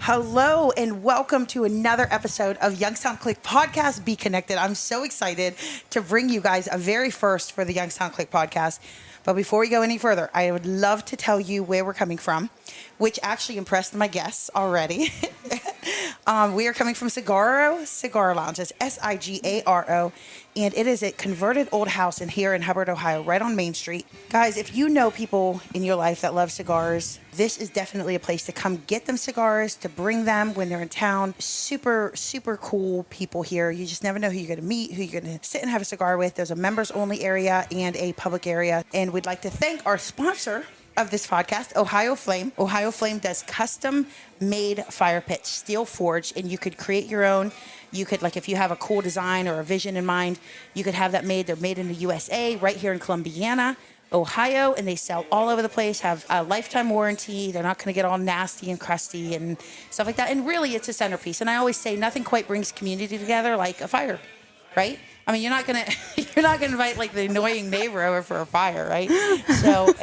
Hello and welcome to another episode of Youngstown Click podcast, Be Connected. I'm so excited to bring you guys a very first for the Youngstown Click podcast. But before we go any further, I would love to tell you where we're coming from, which actually impressed my guests already. We are coming from Sigaro Cigar Lounge. It's Sigaro. And it is a converted old house here in Hubbard, Ohio, right on Main Street. Guys, if you know people in your life that love cigars, this is definitely a place to come get them cigars, to bring them when they're in town. Super, super cool people here. You just never know who you're going to meet, who you're going to sit and have a cigar with. There's a members only area and a public area. And we'd like to thank our sponsor of this podcast, Ohio Flame. Ohio Flame does custom made fire pits, steel forged, and you could create your own. You could, like, if you have a cool design or a vision in mind, you could have that made. They're made in the USA, right here in Columbiana, Ohio, and they sell all over the place, have a lifetime warranty. They're not going to get all nasty and crusty and stuff like that. And really, it's a centerpiece. And I always say nothing quite brings community together like a fire, right? I mean, you're not gonna invite like the annoying neighbor over for a fire, right? So,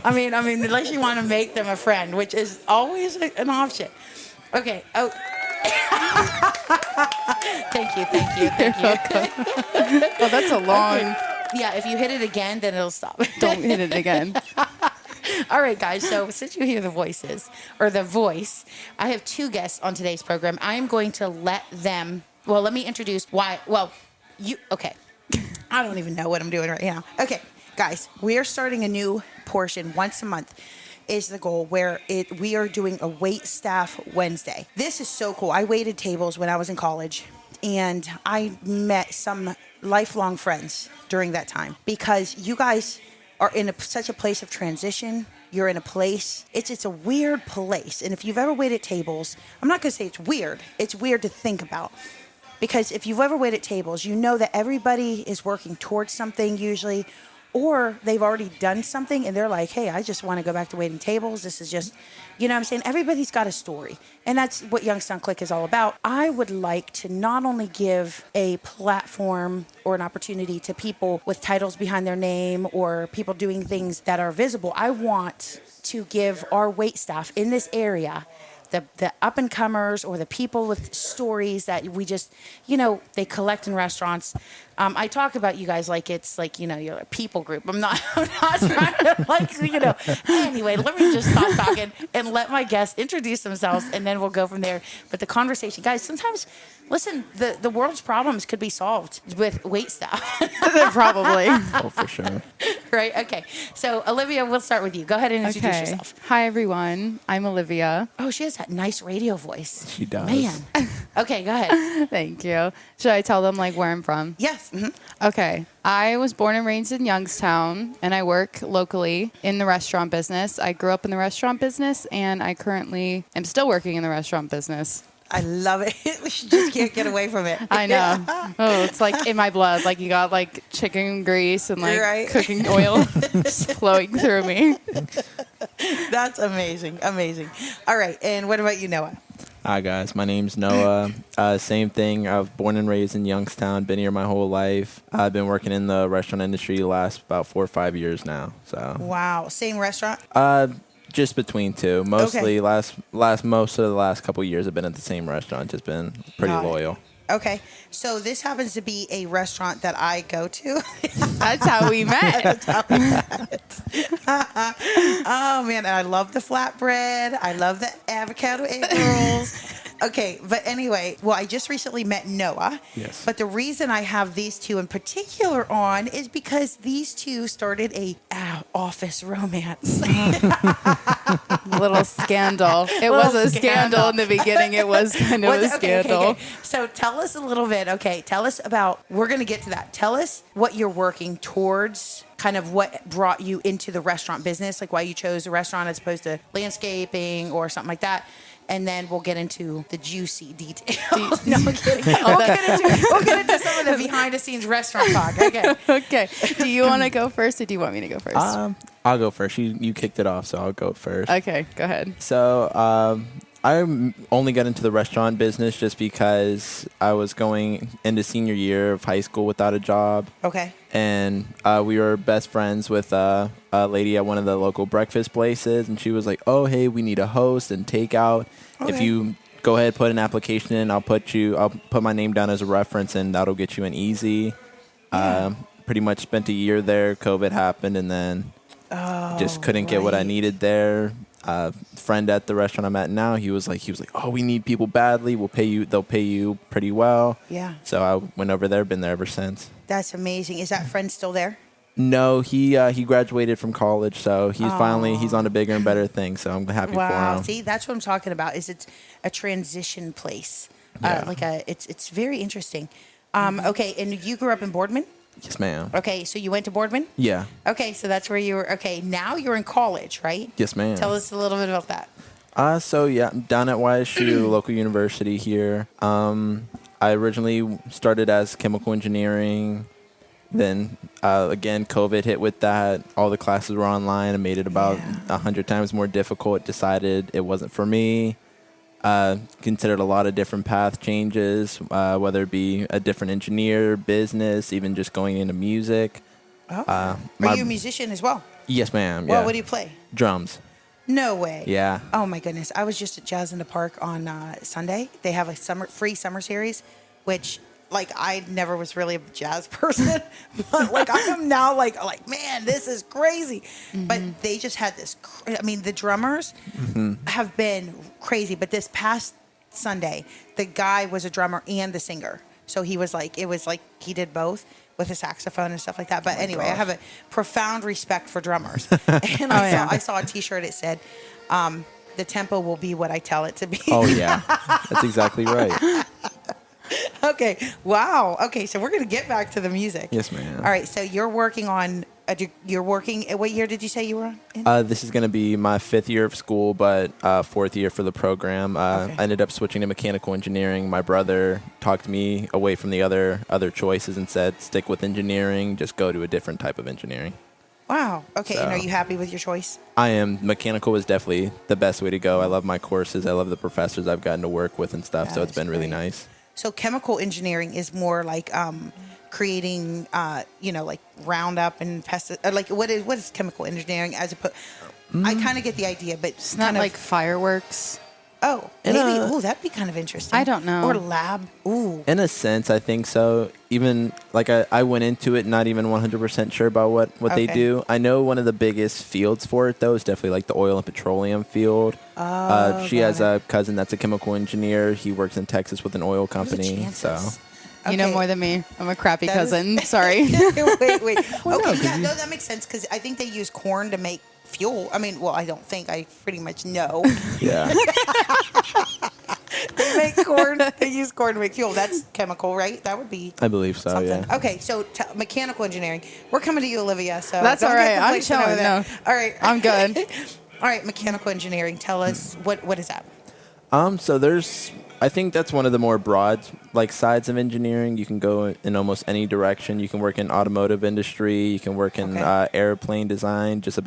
I mean, unless you want to make them a friend, which is always an option. Okay. Oh. Thank you. Well, that's a long. Okay. Yeah, if you hit it again, then it'll stop. Don't hit it again. All right, guys. So since you hear the voice, I have two guests on today's program. I am going to let them. Well, let me introduce why. Well, okay. I don't even know what I'm doing right now. Okay, guys, we are starting a new portion once a month. Is the goal where we are doing a Waitstaff Wednesday. This is so cool. I waited tables when I was in college, and I met some lifelong friends during that time because you guys are in such a place of transition. You're in a place, it's a weird place. And if you've ever waited tables, I'm not going to say it's weird. It's weird to think about. Because if you've ever waited tables, you know that everybody is working towards something usually, or they've already done something and they're like, hey, I just want to go back to waiting tables. This is just, you know what I'm saying? Everybody's got a story. And that's what Youngstown Click is all about. I would like to not only give a platform or an opportunity to people with titles behind their name or people doing things that are visible. I want to give our waitstaff in this area the up-and-comers or the people with stories that we just, they collect in restaurants. I talk about you guys like it's like, you're a people group. I'm not trying to Anyway, let me just stop talking and let my guests introduce themselves and then we'll go from there. But the conversation, guys, sometimes, listen, the world's problems could be solved with waitstaff. Probably. Oh, for sure. Right? Okay. So, Olivia, we'll start with you. Go ahead and introduce yourself. Hi, everyone. I'm Olivia. Oh, she has that nice radio voice. She does. Man. Okay, go ahead. Thank you. Should I tell them like where I'm from? Yes. Mm-hmm. Okay. I was born and raised in Youngstown, and I work locally in the restaurant business. I grew up in the restaurant business, and I currently am still working in the restaurant business. I love it. We just can't get away from it. I know. Oh, it's like in my blood. Like you got like chicken grease and like cooking oil just flowing through me. That's amazing. Amazing. All right. And what about you, Noah? Hi, guys. My name's Noah. Same thing. I was born and raised in Youngstown. Been here my whole life. I've been working in the restaurant industry the last about 4 or 5 years now. So. Wow. Same restaurant? Just between two. Mostly most of the last couple of years I've been at the same restaurant. Just been pretty loyal. Okay. So this happens to be a restaurant that I go to. That's how we met. Oh, man. I love the flatbread. I love the avocado egg rolls. Okay, but anyway, well, I just recently met Noah. Yes. But the reason I have these two in particular on is because these two started a office romance. Little scandal. It was a scandal in the beginning. It was kind of a scandal. Okay. So tell us a little bit. Okay, tell us about, we're going to get to that. Tell us what you're working towards, kind of what brought you into the restaurant business, like why you chose the restaurant as opposed to landscaping or something like that. And then we'll get into the juicy details. No, I'm kidding. We'll get into some of the behind-the-scenes restaurant talk. Okay. Okay. Do you want to go first, or do you want me to go first? I'll go first. You kicked it off, so I'll go first. Okay, go ahead. So I only got into the restaurant business just because I was going into senior year of high school without a job. Okay. and we were best friends with a lady at one of the local breakfast places, and she was like, "Oh, hey, we need a host and takeout. If Okay. you go ahead, put an application in, I'll put my name down as a reference, and that'll get you an easy." Pretty much spent a year there. COVID happened, and then just couldn't get what I right. needed there. Friend at the restaurant I'm at now, he was like, "Oh, we need people badly. They'll pay you pretty well." Yeah. So I went over there, been there ever since. That's amazing. Is that friend still there? No, he graduated from college, so he's on to bigger and better things. So I'm happy for him. See, that's what I'm talking about. Is it's a transition place. Yeah. It's very interesting. Okay, and you grew up in Boardman? Yes, ma'am. Okay, so you went to Boardman? Yeah. Okay, so that's where you were. Okay, now you're in college, right? Yes, ma'am. Tell us a little bit about that. So yeah, I'm down at YSU, local university here. I originally started as chemical engineering. Then again, COVID hit with that. All the classes were online and made it about 100 times more difficult. Decided it wasn't for me. Considered a lot of different path changes, whether it be a different engineer, business, even just going into music. Oh. Are you a musician as well? Yes, ma'am. Well, Yeah. what do you play? Drums. No way. Yeah. Oh my goodness! I was just at Jazz in the Park on Sunday. They have a free summer series, which like I never was really a jazz person, but like I am now like man, this is crazy. But they just had this. I mean, the drummers have been crazy. But this past Sunday, the guy was a drummer and the singer, so it was like he did both with a saxophone and stuff like that. But anyway, I have a profound respect for drummers. And I saw a T-shirt. It said, "The tempo will be what I tell it to be." Oh yeah, that's exactly right. Okay. Wow. Okay. So we're going to get back to the music. Yes, ma'am. All right. So you're working on. What year did you say you were in? This is going to be my 5th year of school, but 4th year for the program. Okay. I ended up switching to mechanical engineering. My brother talked me away from the other choices and said, stick with engineering, just go to a different type of engineering. Wow. Okay. And So- are you happy with your choice? I am. Mechanical was definitely the best way to go. I love my courses. I love the professors I've gotten to work with and stuff, so it's That's been really great. nice. So chemical engineering is more like creating, like Roundup and pesticide. Like what is chemical engineering as opposed? I kind of get the idea, but It's not like fireworks. oh, In maybe a- that'd be kind of interesting. I don't know. Or lab. Ooh. In a sense, I think so. Even like I went into it not even 100% sure about what they Okay. do. I know one of the biggest fields for it though is definitely like the oil and petroleum field. She has a cousin that's a chemical engineer. He works in Texas with an oil What are the company. So chances? You know Okay. more than me. I'm a crappy That is- cousin. Sorry. wait. Well, no, Okay, 'cause yeah, no, that makes sense because I think they use corn to make fuel. I mean, well, I don't think. I pretty much know. yeah, They make corn. They use corn to make fuel. That's chemical, right? That would be I believe so. something. Yeah. Okay, so mechanical engineering. We're coming to you, Olivia. So That's don't all get right. I'm complacent over chilling, there. no. All right, I'm good. All right, mechanical engineering. Tell us what is that? So I think that's one of the more broad like sides of engineering. You can go in almost any direction. You can work in automotive industry. You can work in Okay. airplane design. Just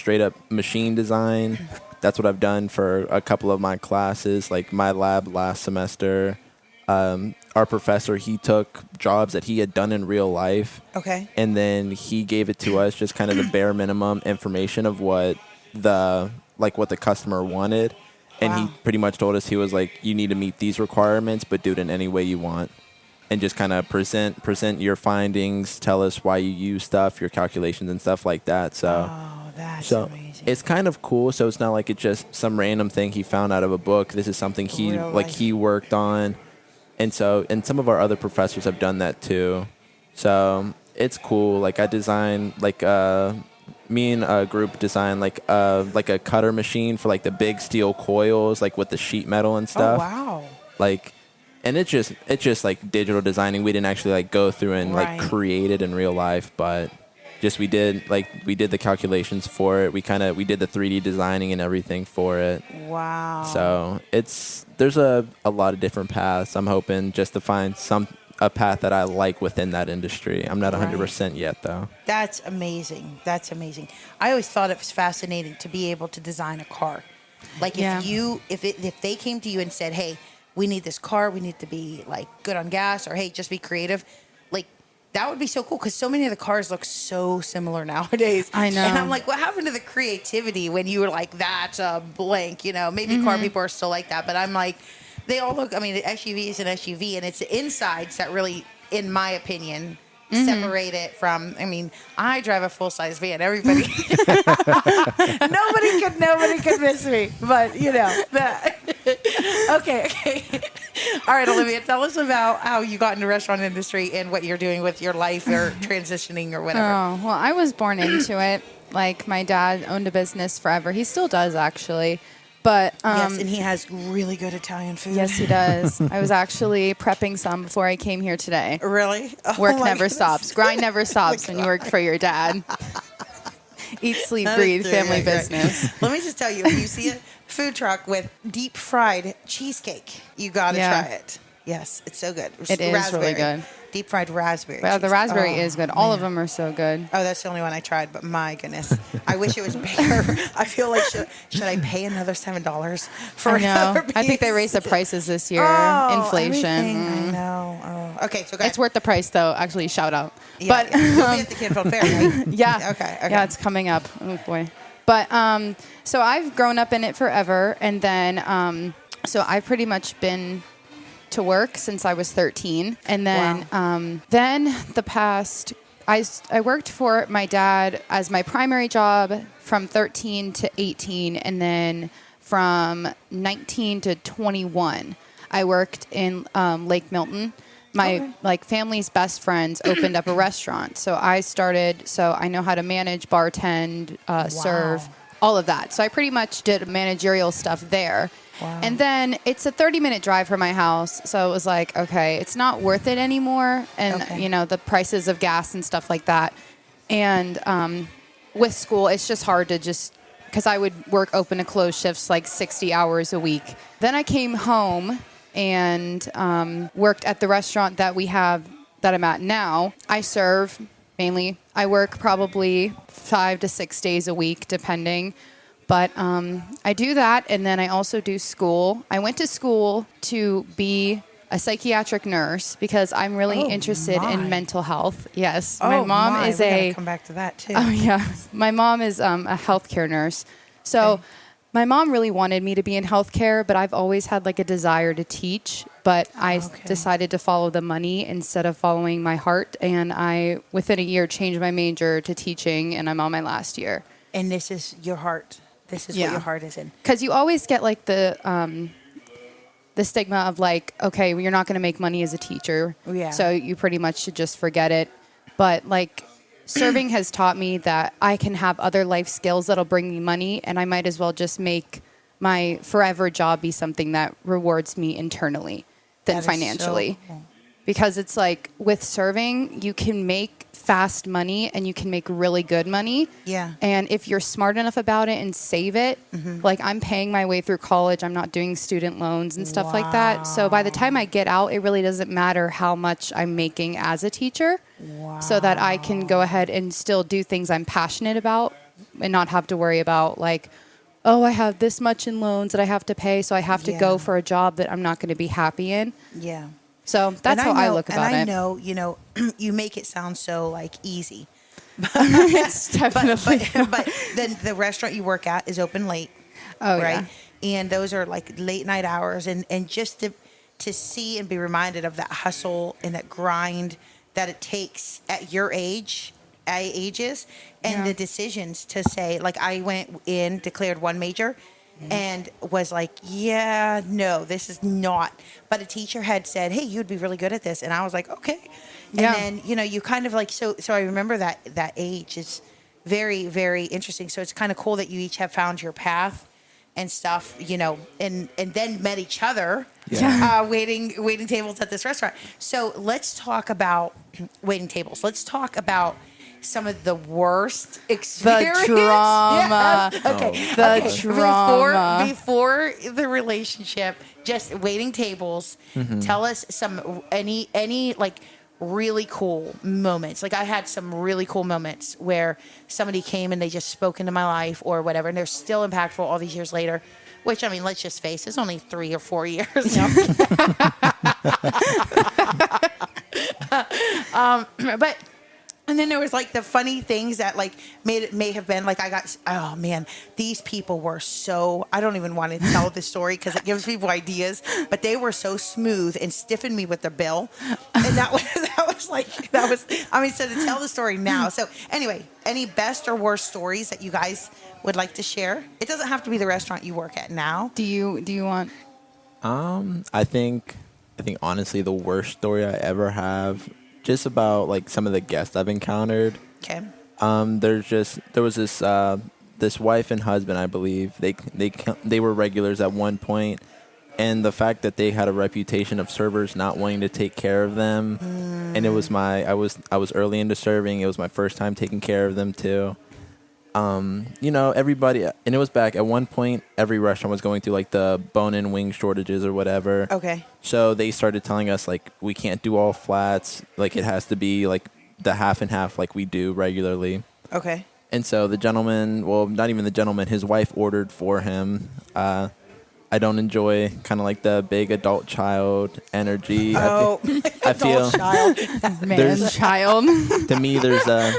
straight up machine design. That's what I've done for a couple of my classes. Like my lab last semester, our professor, he took jobs that he had done in real life, Okay. and then he gave it to us just kind of the bare minimum information of what the customer wanted. And Wow. he pretty much told us, he was like, you need to meet these requirements, but do it in any way you want. And just kind of present your findings, tell us why you use stuff, your calculations and stuff like that. So, Oh, that's so amazing. it's kind of cool. So it's not like it's just some random thing he found out of a book. This is something Real life. he worked on. And some of our other professors have done that too. So it's cool. Like I design me and a group designed like a cutter machine for like the big steel coils, like with the sheet metal and Oh stuff. wow. Like, and it's just like digital designing. We didn't actually like go through and Right. like create it in real life, but just we did the calculations for it. We did the 3D designing and everything for it. Wow. So there's a lot of different paths. I'm hoping just to find a path that I like within that industry. I'm not 100% yet though. That's amazing. That's amazing. I always thought it was fascinating to be able to design a car. Like Yeah. if they came to you and said, "Hey, we need this car. We need to be like good on gas," or "Hey, just be creative." Like That would be so cool because so many of the cars look so similar nowadays. I know. And I'm like, what happened to the creativity when you were like, that's a blank, maybe car people are still like that. But I'm like, they all look, the SUV is an SUV and it's the insides that really, in my opinion, separate it from, I drive a full-size van. Everybody, nobody could miss me. But, okay. All right, Olivia, tell us about how you got in the restaurant industry and what you're doing with your life or transitioning or whatever. Oh, well, I was born into it. Like, my dad owned a business forever. He still does, actually. But yes, and he has really good Italian food. Yes, he does. I was actually prepping some before I came here today. Really? Oh, Work never stops. Grind never stops when you work for your dad. Eat, sleep, breathe, family business. Let me just tell you, if you see a food truck with deep fried cheesecake, you got to try it. Yes, it's so good. It is really good. Deep fried raspberry. Well, the raspberry is good. All of them are so good. Oh, that's the only one I tried, but my goodness. I wish it was bigger. I feel like, should I pay another $7 for another piece? I think they raised the prices this year. Inflation. I know. Oh. Okay, so it's worth the price, though. Actually, shout out. Yeah, but you'll be at the Canfield Fair, right? Yeah. Okay. Yeah, it's coming up. Oh, boy. But so I've grown up in it forever. And then so I've pretty much been to work since I was 13. And then then the past I worked for my dad as my primary job from 13 to 18, and then from 19 to 21 I worked in Lake Milton. My family's best friends opened up a restaurant, so I know how to manage, bartend, serve, all of that. So I pretty much did managerial stuff there. Wow. And then it's a 30-minute drive from my house. So it was like, okay, it's not worth it anymore. And, the prices of gas and stuff like that. And with school, it's just hard to because I would work open to close shifts like 60 hours a week. Then I came home and worked at the restaurant that I'm at now. I serve mainly. I work probably 5 to 6 days a week, depending. But I do that, and then I also do school. I went to school to be a psychiatric nurse because I'm really interested in mental health. Yes, my mom is we gotta come back to that too. Oh yeah, my mom is a healthcare nurse. So my mom really wanted me to be in healthcare, but I've always had like a desire to teach. But I decided to follow the money instead of following my heart, and I within a year changed my major to teaching, and I'm on my last year. And this is your heart. This is what your heart is in. Because you always get like the stigma of like, okay, well, you're not going to make money as a teacher. Yeah. So you pretty much should just forget it. But like serving has taught me that I can have other life skills that'll bring me money, and I might as well just make my forever job be something that rewards me internally than financially. So cool. Because it's like with serving, you can make fast money and you can make really good money. Yeah. And if you're smart enough about it and save it, like I'm paying my way through college, I'm not doing student loans and stuff like that. So by the time I get out, it really doesn't matter how much I'm making as a teacher. Wow. So that I can go ahead and still do things I'm passionate about and not have to worry about like, oh, I have this much in loans that I have to pay, so I have to go for a job that I'm not going to be happy in. Yeah. So that's how I look about it. And I know, you make it sound so like easy. It's definitely. But then the restaurant you work at is open late. Oh, right? Yeah. And those are like late night hours. And just to see and be reminded of that hustle and that grind that it takes at your ages and the decisions to say, like I went in, declared one major, and was like, yeah, no, this is not. But a teacher had said, hey, you'd be really good at this. And I was like, okay. And then, you kind of like, so I remember that age is very, very interesting. So it's kind of cool that you each have found your path and stuff, and then met each other waiting tables at this restaurant. So let's talk about waiting tables. Let's talk about some of the worst experience. The trauma. Yes. Okay. The trauma. Before the relationship, just waiting tables. Tell us any like really cool moments. Like I had some really cool moments where somebody came and they just spoke into my life or whatever, and they're still impactful all these years later. Which, let's just face, it's only 3 or 4 years. But and then there was like the funny things that like may have been like oh man, these people were so, I don't even want to tell this story because it gives people ideas, but they were so smooth and stiffened me with the bill, and that was I mean, so to tell the story now. So anyway, any best or worst stories that you guys would like to share? It doesn't have to be the restaurant you work at now. Do you want? I think honestly the worst story I ever have, just about like some of the guests I've encountered. Okay. There was this wife and husband, I believe. They were regulars at one point, and the fact that they had a reputation of servers not wanting to take care of them, and it was I was early into serving. It was my first time taking care of them too. Everybody, and it was back at one point, every restaurant was going through like the bone-in wing shortages or whatever. Okay. So they started telling us like we can't do all flats, like it has to be like the half and half like we do regularly. Okay. And so the gentleman, well, not even the gentleman, his wife ordered for him. I don't enjoy kind of like the big adult child energy. Oh, I feel Man, child. to me there's a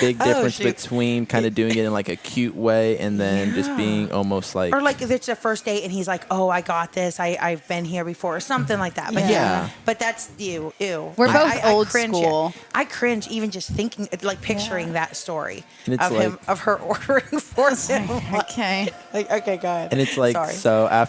big difference shoot. between kind of doing it in like a cute way and then just being almost like, or like if it's a first date and he's like, oh, I got this, I've been here before, or something like that. But Yeah. but that's ew. We're both old cringe school. I cringe even just thinking, like picturing that story And it's of like- him, of her ordering for him. Okay. Like, okay, go ahead. and it's like, Sorry.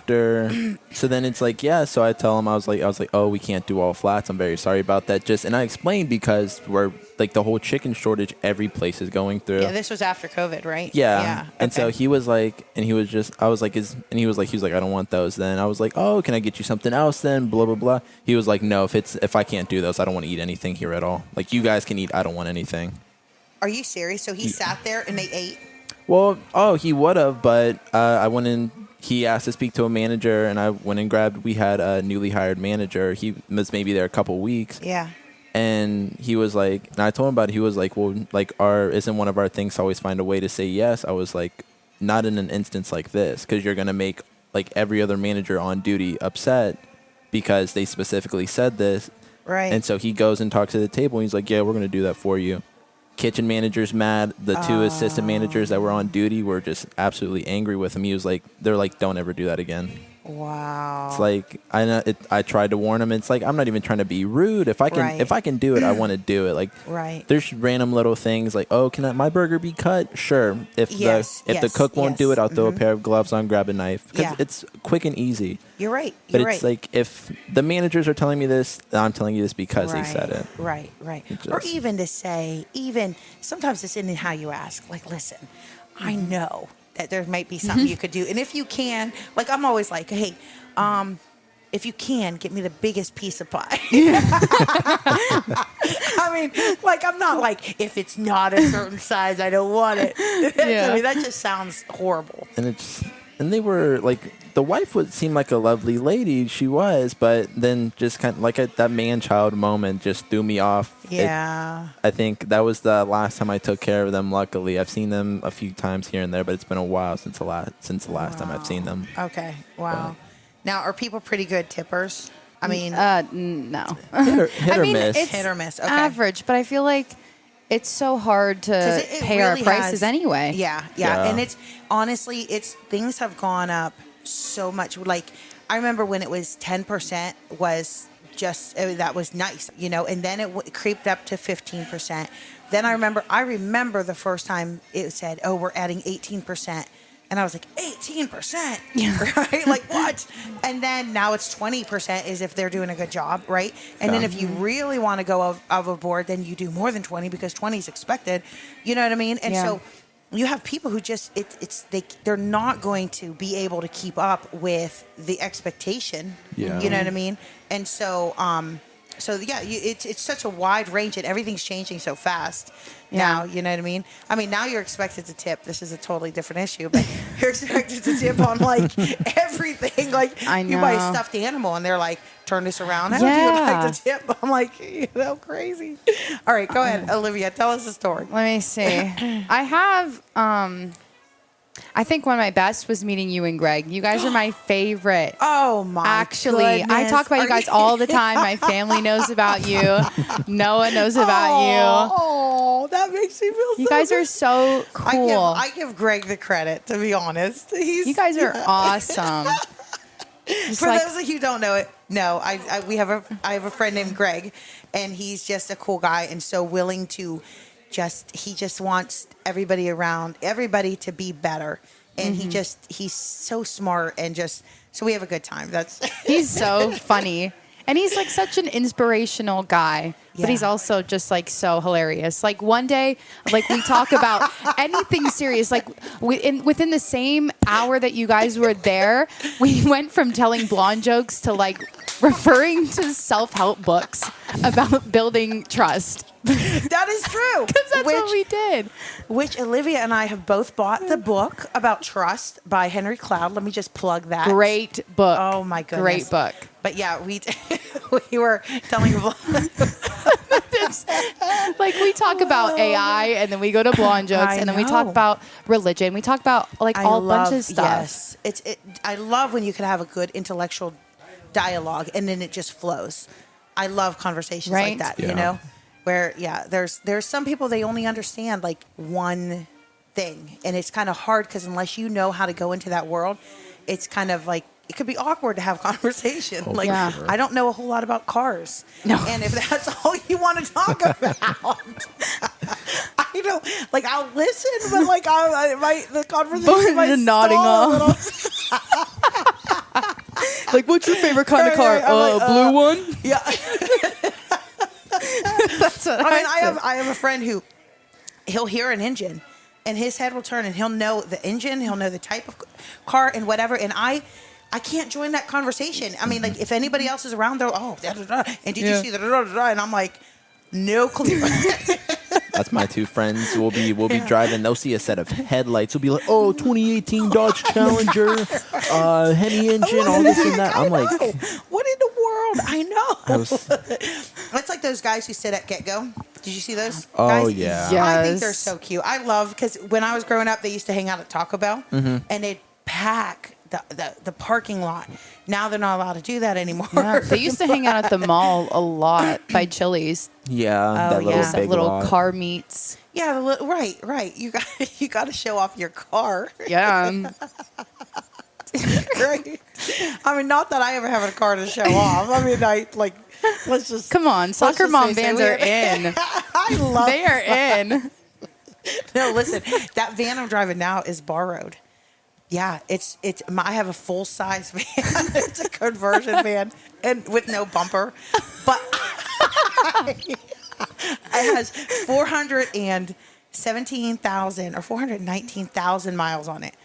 so then it's like, yeah, so I tell him, I was like, oh, we can't do all flats, I'm very sorry about that. And I explained because we're like the whole chicken shortage every place is going through. Yeah, this was after COVID, right? Yeah. And so okay. he was like, and he was like, he was like, I don't want those then. I was like, oh, can I get you something else then? Blah, blah, blah. He was like, no, if I can't do those, I don't want to eat anything here at all. Like, you guys can eat, I don't want anything. Are you serious? So he sat there and they ate? Well, he would have, but I went in, he asked to speak to a manager, and I went and we had a newly hired manager. He was maybe there a couple weeks. Yeah. And he was like, and I told him about it. He was like, well, like, isn't one of our things to always find a way to say yes? I was like, not in an instance like this, because you're going to make like every other manager on duty upset because they specifically said this. Right. And so he goes and talks to the table, and he's like, yeah, we're going to do that for you. Kitchen manager's mad. The two assistant managers that were on duty were just absolutely angry with him. He was like, they're like, don't ever do that again. Wow. It's like, I tried to warn him. It's like, I'm not even trying to be rude. If I can do it, I want to do it. Like, right. There's random little things like, oh, can my burger be cut? Sure. If the cook won't do it, I'll throw a pair of gloves on, grab a knife. Because it's quick and easy. You're right. But it's like, if the managers are telling me this, I'm telling you this because they said it. Right. Or even to say, sometimes it's in how you ask. Like, listen, I know that there might be something you could do. And if you can, like, I'm always like, hey, if you can, get me the biggest piece of pie. I mean, like, I'm not like, if it's not a certain size, I don't want it. Yeah. I mean, that just sounds horrible. And they were like, the wife would seem like a lovely lady. She was, but then just kind of like that man-child moment just threw me off. Yeah. I think that was the last time I took care of them. Luckily, I've seen them a few times here and there, but it's been a while since the last time I've seen them. Okay. Wow. Now, are people pretty good tippers? I mean, No. Hit or miss. It's hit or miss. Okay. average, but I feel like it's so hard to pay our prices anyway. Yeah. And it's honestly, things have gone up so much. Like, I remember when it was 10% was just, that was nice, and then it creeped up to 15%. Then I remember the first time it said, oh, we're adding 18%. And I was like, 18%? Right? Like, what? And then now it's 20% is if they're doing a good job, right? And then if you really want to go overboard, then you do more than 20 because 20 is expected. You know what I mean? And so you have people who just, they're not going to be able to keep up with the expectation. Yeah. You know what I mean? And so, it's such a wide range and everything's changing so fast now, you know what I mean? I mean, now you're expected to tip. This is a totally different issue, but you're expected to tip on like everything. Like, you buy a stuffed animal and they're like, turn this around. How would you like to tip? I'm like, crazy. All right, go ahead, Olivia. Tell us a story. Let me see. I I think one of my best was meeting you and Greg. You guys are my favorite. Oh my! Actually, goodness. I talk about you guys all the time. My family knows about you. Noah knows about you. Oh, that makes me feel. You guys are so cool. I give Greg the credit, to be honest. You guys are awesome. For those of you who don't know it, no, I have a friend named Greg, and he's just a cool guy and so willing to he just wants everybody to be better. And he's so smart and so we have a good time. He's so funny. And he's like such an inspirational guy, but he's also just like so hilarious. Like one day, like we talk about anything serious. Like within the same hour that you guys were there, we went from telling blonde jokes to like referring to self-help books about building trust. That is true. Because that's what we did. Which Olivia and I have both bought the book about trust by Henry Cloud. Let me just plug that. Great book. Oh my goodness. Great book. But yeah, we were telling like we talk about AI and then we go to blonde jokes and then we talk about religion. We talk about like a bunch of stuff. Yes. I love when you can have a good intellectual dialogue and then it just flows. I love conversations like that, you know? Where there's some people, they only understand like one thing, and it's kind of hard because unless you know how to go into that world, it's kind of like it could be awkward to have conversation. I don't know a whole lot about cars, and if that's all you want to talk about, I don't like. I'll listen, but like the conversation might nodding off. Like, what's your favorite kind of car? Blue one. Yeah. That's what I have a friend who he'll hear an engine and his head will turn and he'll know the engine, he'll know the type of car and whatever. And I can't join that conversation. I mean, like if anybody else is around, they're and did you see the and I'm like, no clue. That's my two friends. We'll be driving. They'll see a set of headlights. We'll be like, oh, 2018 Dodge Challenger, Henny engine, all this and that. I'm like, what in the world? I know. It's like those guys who sit at Get Go. Did you see those guys? Oh, yeah. Yes. I think they're so cute. I love, because when I was growing up, they used to hang out at Taco Bell, and they'd pack the parking lot. Now they're not allowed to do that anymore. Yeah, they used to hang out at the mall a lot by Chili's. Yeah, that little big Little lot. car meets. Yeah, right. You got to show off your car. Yeah. Right. I mean, not that I ever have a car to show off. I mean, let's just Come on, soccer mom vans are in. I love. They are in. No, listen, that van I'm driving now is borrowed. Yeah, I have a full size van. It's a conversion van and with no bumper, but it has 417,000 or 419,000 miles on it,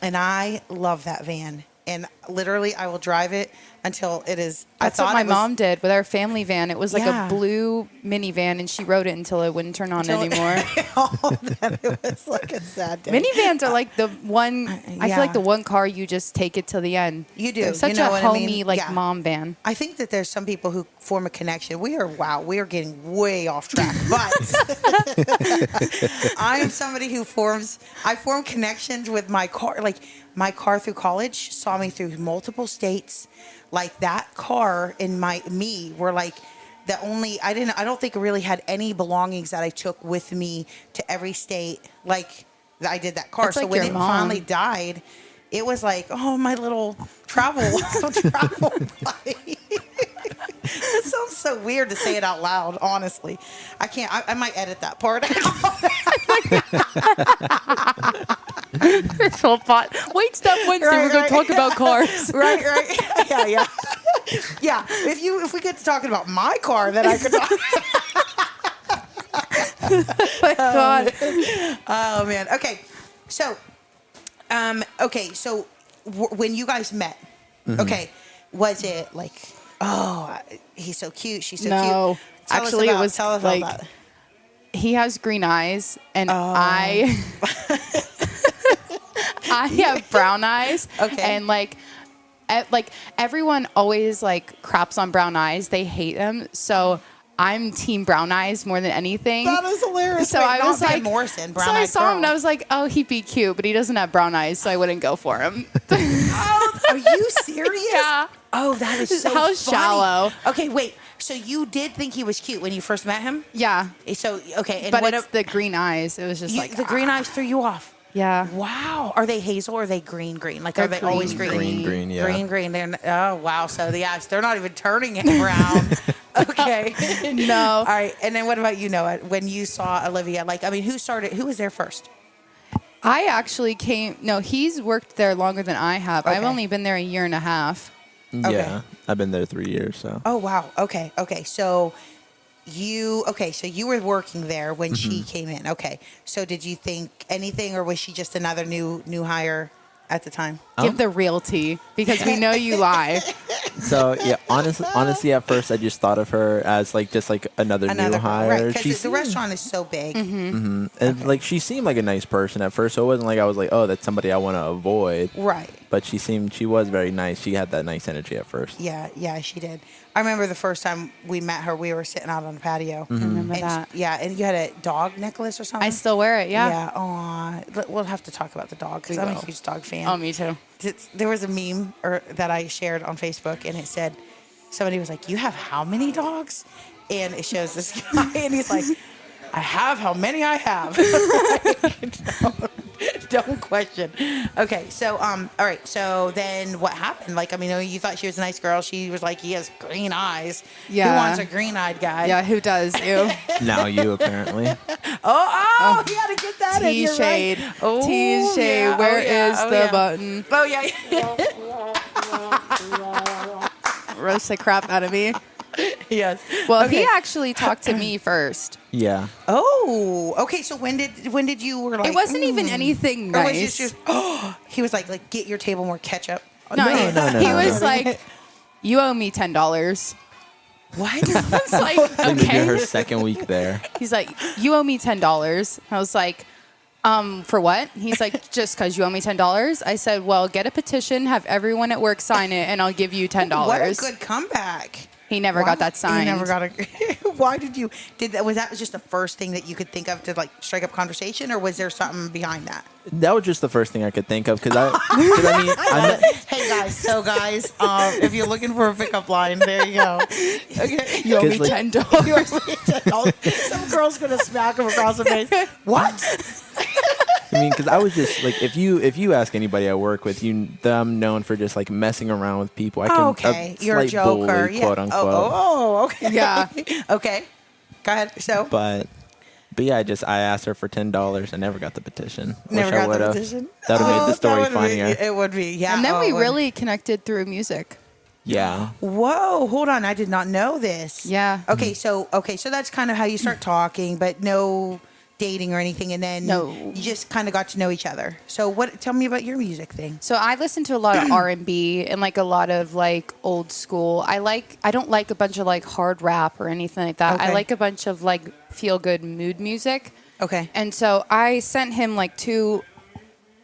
and I love that van. And literally, I will drive it until it is. That's what my mom did with our family van. It was like a blue minivan, and she rode it until it wouldn't turn on anymore. It was like a sad day. Minivans are like the one. I feel like the one car you just take it till the end. You do. They're such a homey mom van. I think that there's some people who form a connection. We are getting way off track, but I am somebody who I form connections with my car. Like my car through college saw me through multiple states. Like that car and me were like I don't think I really had any belongings that I took with me to every state like I did that car. That's so like when your it mom. finally died, it was like, oh, my little travel buddy. It sounds so weird to say it out loud, honestly. I can't. I might edit that part out. This whole pot. Waitstaff Wednesday, we're going to talk about cars. Right. Yeah. Yeah. If we get to talking about my car, then I could talk. Oh my God. Oh man. Okay. So, when you guys met, okay, was it like, oh, he's so cute, she's so cute? Actually, it was like he has green eyes, and I have brown eyes. Okay. And like everyone always like craps on brown eyes. They hate them. So I'm team brown eyes more than anything. That is hilarious. So Wait, I was not Van like, Morrison, brown so I eyed saw him and girl. I was like, oh, he'd be cute, but he doesn't have brown eyes, so I wouldn't go for him. Oh, are you serious? Yeah. Oh, that is so How funny. shallow. Okay, wait. So you did think he was cute when you first met him? Yeah. So okay, and But what it's the green eyes. It was just like the green eyes threw you off. Yeah. Wow. Are they hazel or are they green? Like, They're are they always green? Green, yeah. Green. Oh, wow. So, they're not even turning it brown. Okay. No. All right. And then what about you, Noah? When you saw Olivia, who was there first? I actually he's worked there longer than I have. I've Okay. only been there a year and a half. Yeah, I've been there 3 years. So Oh, wow. Okay. So you were working there when she came in. Okay. So did you think anything or was she just another new hire at the time? Give the real tea because we know you lie. So yeah, honestly, at first I just thought of her as like just like another new hire. Right, because the restaurant is so big. And like she seemed like a nice person at first, so it wasn't like I was like, oh, that's somebody I want to avoid. Right. But she was very nice. She had that nice energy at first. Yeah, she did. I remember the first time we met her, we were sitting out on the patio. I remember And that. and you had a dog necklace or something? I still wear it, yeah. Yeah, aw. We'll have to talk about the dog because We I'm a will. huge dog fan. Oh, me too. There was a meme that I shared on Facebook, and it said, somebody was like, you have how many dogs? And it shows this guy, and he's like, I have how many I have. Don't question. Okay, so all right. So then, what happened? Like, I mean, you thought she was a nice girl. She was like, he has green eyes. Yeah. Who wants a green-eyed guy? Yeah, who does? You. Now you apparently. Oh, he had to get that in. Tea You're shade. right. Oh, Tea shade. yeah. Where Oh, yeah. is Oh, the yeah. button? Oh yeah. Roast the crap out of me. Yes. Well, Okay. he actually talked to me first. Yeah. Oh, okay. So when did you were like? It wasn't even anything Or was nice. it just? Oh, he was like, get your table more ketchup. No, No, he, no, no, he no, was no. like, you owe me $10. What? It's like, Maybe her okay. second week there. He's like, you owe me $10. I was like, for what? He's like, just because you owe me $10. I said, well, get a petition, have everyone at work sign it, and I'll give you $10. What a good comeback. He never got that signed. He never got a. Why did you? Was that just the first thing that you could think of to like strike up conversation, or was there something behind that? That was just the first thing I could think of because I mean I met, Hey guys, if you're looking for a pickup line, there you go. Okay. You owe me 'Cause, like- $10. You owe me $10. Some girl's gonna smack him across the face. What? I mean, because I was just like, if you ask anybody I work with, I'm known for just like messing around with people. I can Okay, you're a slight joker, bully, quote unquote. Oh, okay. Yeah. Okay. Go ahead. So But yeah, I asked her for $10. I never got the petition. never Wish I got the would've. petition. That would have made the story That would be- funnier. It would be, yeah. And then oh, we it would. really connected through music. Yeah. Whoa, hold on. I did not know this. Yeah. Okay, so that's kind of how you start talking, but no dating or anything, and then No. you just kind of got to know each other. So tell me about your music thing. So I listen to a lot of R&B and like a lot of like old school. I don't like a bunch of like hard rap or anything like that. I Okay. like a bunch of like feel good mood music. Okay. And so I sent him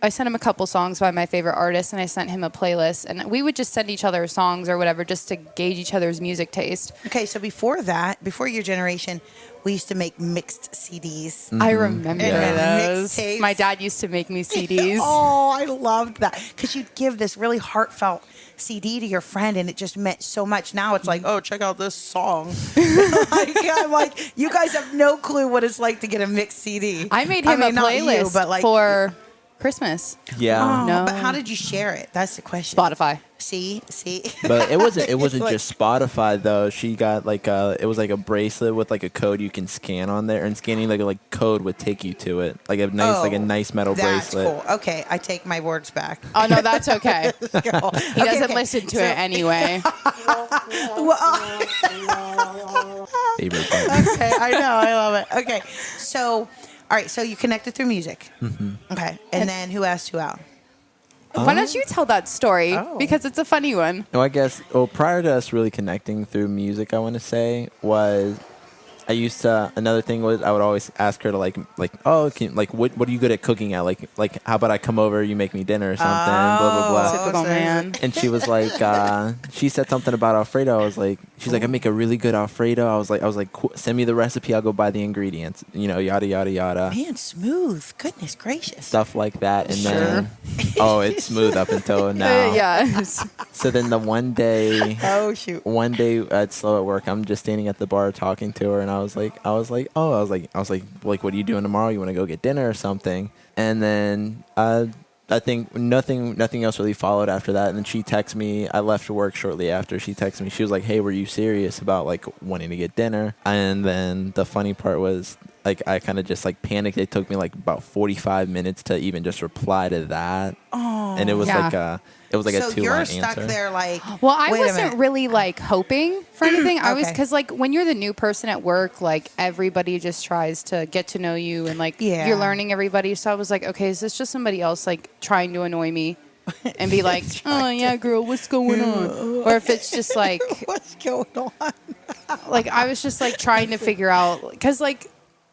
I sent him a couple songs by my favorite artists, and I sent him a playlist, and we would just send each other songs or whatever just to gauge each other's music taste. Okay, so before your generation, we used to make mixed CDs. I remember Yeah. those. Mixtapes. My dad used to make me CDs. Oh, I loved that because you'd give this really heartfelt CD to your friend, and it just meant so much. Now it's like, oh, check out this song. I'm like, you guys have no clue what it's like to get a mixed CD. I made him a not playlist you, but like, for Christmas. Yeah. Oh, No. but how did you share it? That's the question. Spotify. See. But it wasn't Like- just Spotify though. She got it was like a bracelet with like a code you can scan on there, and scanning like code would take you to it. Like a nice metal That's bracelet. cool. Okay, I take my words back. Oh, no, that's okay. He He doesn't listen to it anyway. Favorite part. Okay, I know, I love it. Okay, so all right, so you connected through music. Mm-hmm. Okay, and then who asked who out? Why don't you tell that story? Oh. Because it's a funny one. No, I guess. Well, prior to us really connecting through music, I want to say was another thing was I would always ask her to what are you good at cooking at? Like how about I come over, you make me dinner or something, blah blah blah. Typical so- man. And she was like, she said something about Alfredo. I was like, She's like, I make a really good Alfredo. I was like, cool. Send me the recipe. I'll go buy the ingredients. Yada yada yada. Man, smooth. Goodness gracious. Stuff like that, and then it's smooth up until now. Yeah. So then the one day, Oh shoot. one day at Slow at Work, I'm just standing at the bar talking to her, and I was like, what are you doing tomorrow? You want to go get dinner or something? And then I think nothing else really followed after that. And then she texted me. I left work shortly after. She texted me. She was like, "Hey, were you serious about like wanting to get dinner?" And then the funny part was like I kind of just like panicked. It took me like about 45 minutes to even just reply to that. Oh, and it was like a 2-line answer. So you're stuck there like. Well, I wasn't really like hoping for anything. I was, because like when you're the new person at work, like everybody just tries to get to know you and like you're learning everybody. So I was like, okay, is this just somebody else like trying to annoy me and be like, oh yeah, girl, what's going on? Or if it's just like, what's going on? Like I was just like trying to figure out, because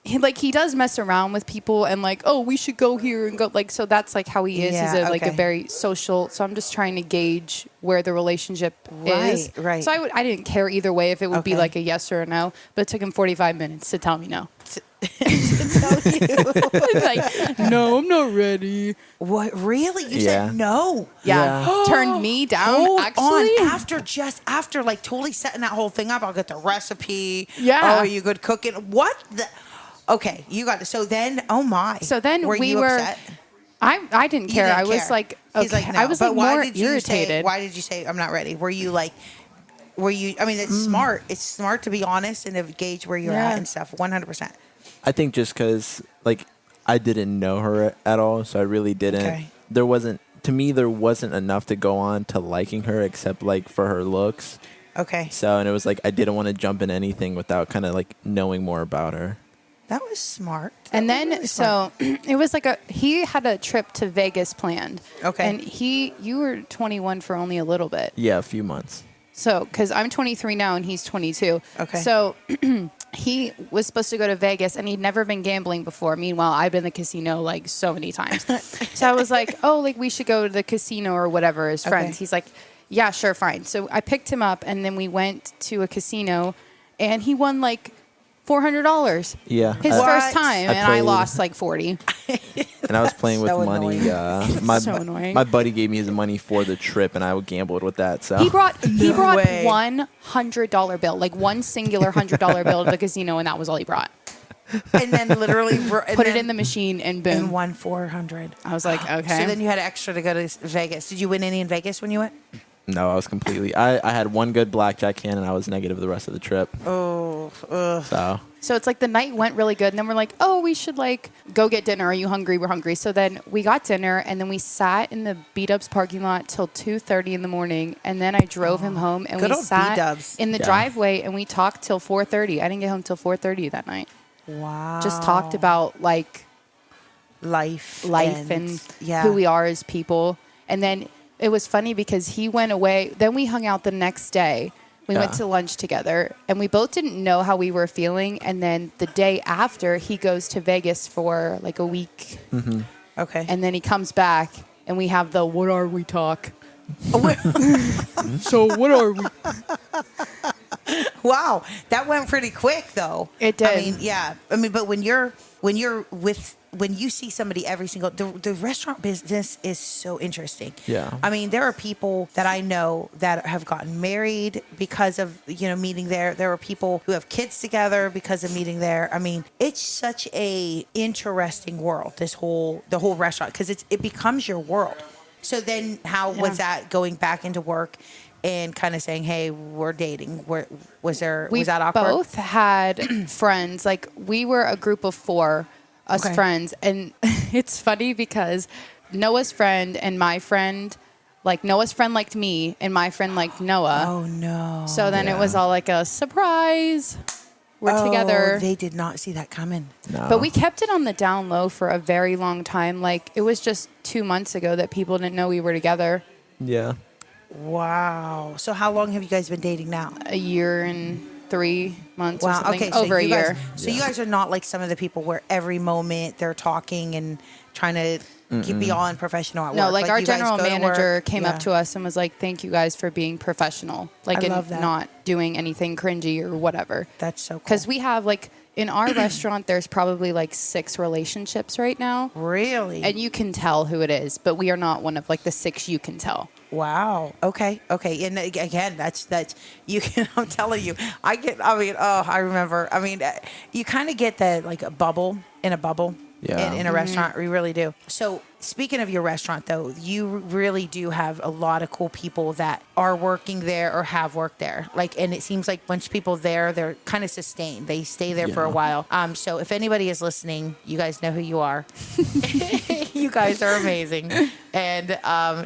he does mess around with people and like, oh, we should go here and go, like, so that's like how he is. Yeah, He's like a very social. So I'm just trying to gauge where the relationship is. Right. So I didn't care either way if it would be like a yes or a no, but it took him 45 minutes to tell me no. To tell you. Like, no, I'm not ready. What, really? You said no? Yeah. Turned me down. Hold actually. on. After like totally setting that whole thing up, I'll get the recipe. Yeah. Oh, are you good cooking? What the? Okay, you got it. So then, oh my. So then were you upset? I didn't care. Didn't I was care. like, okay. He's like, no. I was like more irritated. Why did you say I'm not ready? Were you? I mean, it's smart. It's smart to be honest and to gauge where you're at and stuff. 100%. I think just because like I didn't know her at all, so I really didn't. Okay. There wasn't enough to go on to liking her except like for her looks. Okay. So, and it was like I didn't want to jump in anything without kind of like knowing more about her. That was smart. And then, really so it was like he had a trip to Vegas planned. Okay. And you were 21 for only a little bit. Yeah, a few months. So, because I'm 23 now and he's 22. Okay. So he was supposed to go to Vegas and he'd never been gambling before. Meanwhile, I've been to the casino like so many times. So I was like, oh, like we should go to the casino or whatever as friends. Okay. He's like, yeah, sure, fine. So I picked him up and then we went to a casino and he won like $400. Yeah. His first time, and I lost like 40. And I was playing with So money. So annoying. My buddy gave me his money for the trip, and I gambled with that. So He brought way. $100 bill, like one singular $100 bill to the casino, and that was all he brought. And then literally Put it in the machine, and boom. and won 400. I was like, okay. So then you had extra to go to Vegas. Did you win any in Vegas when you went? no, I was completely. I had one good blackjack hand, and I was negative the rest of the trip. Oh, So it's like the night went really good, and then we're like, oh, we should like go get dinner. Are you hungry? We're hungry. So then we got dinner, and then we sat in the B-Dubs parking lot till 2:30 in the morning, and then I drove him home, and Good we old sat B-Dubs. in the driveway, and we talked till 4:30. I didn't get home till 4:30 that night. wow. Just talked about like life and who we are as people. And then it was funny because he went away. Then we hung out the next day. We went to lunch together, and we both didn't know how we were feeling. And then the day after, he goes to Vegas for like a week. Mm-hmm. Okay. And then he comes back, and we have the "what are we" talk. So what are we? Wow, that went pretty quick though. It did. I mean, yeah. I mean, but when you see somebody every single the restaurant business is so interesting. Yeah. I mean, there are people that I know that have gotten married because of meeting there. There are people who have kids together because of meeting there. I mean, it's such a interesting world. The whole restaurant, because it becomes your world. So then, how was that going back into work? And kind of saying, "Hey, we're dating." Was that awkward? We both had friends. Like we were a group of 4 friends, and it's funny because Noah's friend and my friend, like Noah's friend liked me, and my friend liked Noah. Oh no! So then it was all like a surprise. We're together. They did not see that coming. No. But we kept it on the down low for a very long time. Like it was just 2 months ago that people didn't know we were together. Yeah. Wow. So how long have you guys been dating now? A year and 3 months or Wow. something. Okay. So Over a you guys, year. so you guys are not like some of the people where every moment they're talking and trying to be all unprofessional at No, work. like our you guys general go to manager work. came Yeah. up to us and was like, "Thank you guys for being professional, like I and love that. not doing anything cringy or whatever." That's so cool. Because we have like in our restaurant, there's probably like 6 relationships right now, Really? and you can tell who it is, but we are not one of like the 6 you can tell. Wow. Okay. Okay. And again, that's you can. I'm telling you, I get. I mean, oh, I remember. I mean, you kind of get the like a bubble in a bubble. Yeah. In a restaurant, we really do. So speaking of your restaurant, though, you really do have a lot of cool people that are working there or have worked there. Like, and it seems like once people there, they're kind of sustained. They stay there for a while. So if anybody is listening, you guys know who you are. You guys are amazing. And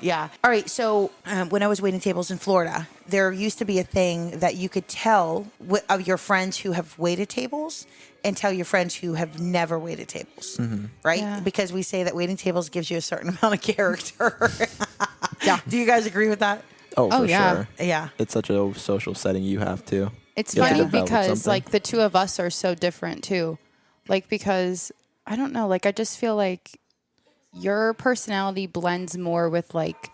yeah. All right. So when I was waiting tables in Florida, there used to be a thing that you could tell of your friends who have waited tables and tell your friends who have never waited tables, right? Yeah. Because we say that waiting tables gives you a certain amount of character. Yeah. Do you guys agree with that? Oh, Oh, for yeah. sure. Yeah. It's such a social setting. You have to. It's You have funny to develop because something. like the two of us are so different too. Like because I don't know, like I just feel like your personality blends more with like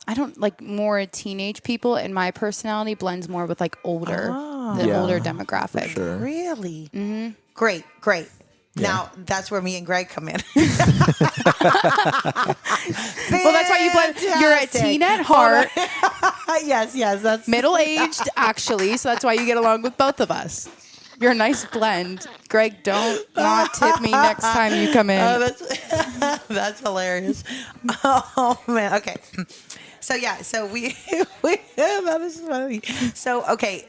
I don't like more teenage people and my personality blends more with like older the Yeah, older for demographic. sure. Really? Mm-hmm. Great. Great. Now that's where me and Greg come in. Well, that's why you blend. You're a teen at heart, Yes. That's middle aged actually, so that's why you get along with both of us. You're a nice blend. Greg, don't not tip me next time you come in. Oh, that's hilarious. Oh man. Okay. So yeah. So we that is funny. So okay.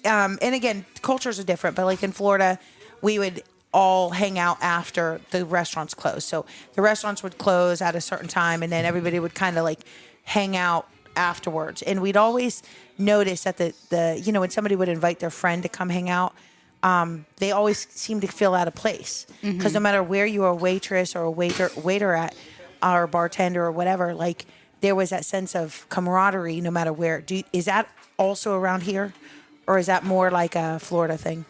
And again, cultures are different, but like in Florida, we would all hang out after the restaurants closed. So the restaurants would close at a certain time, and then everybody would kind of like hang out afterwards. And we'd always notice that the when somebody would invite their friend to come hang out, they always seem to feel out of place because no matter where you are a waitress or a waiter at, or bartender or whatever, like there was that sense of camaraderie no matter where. Is that also around here, or is that more like a Florida thing?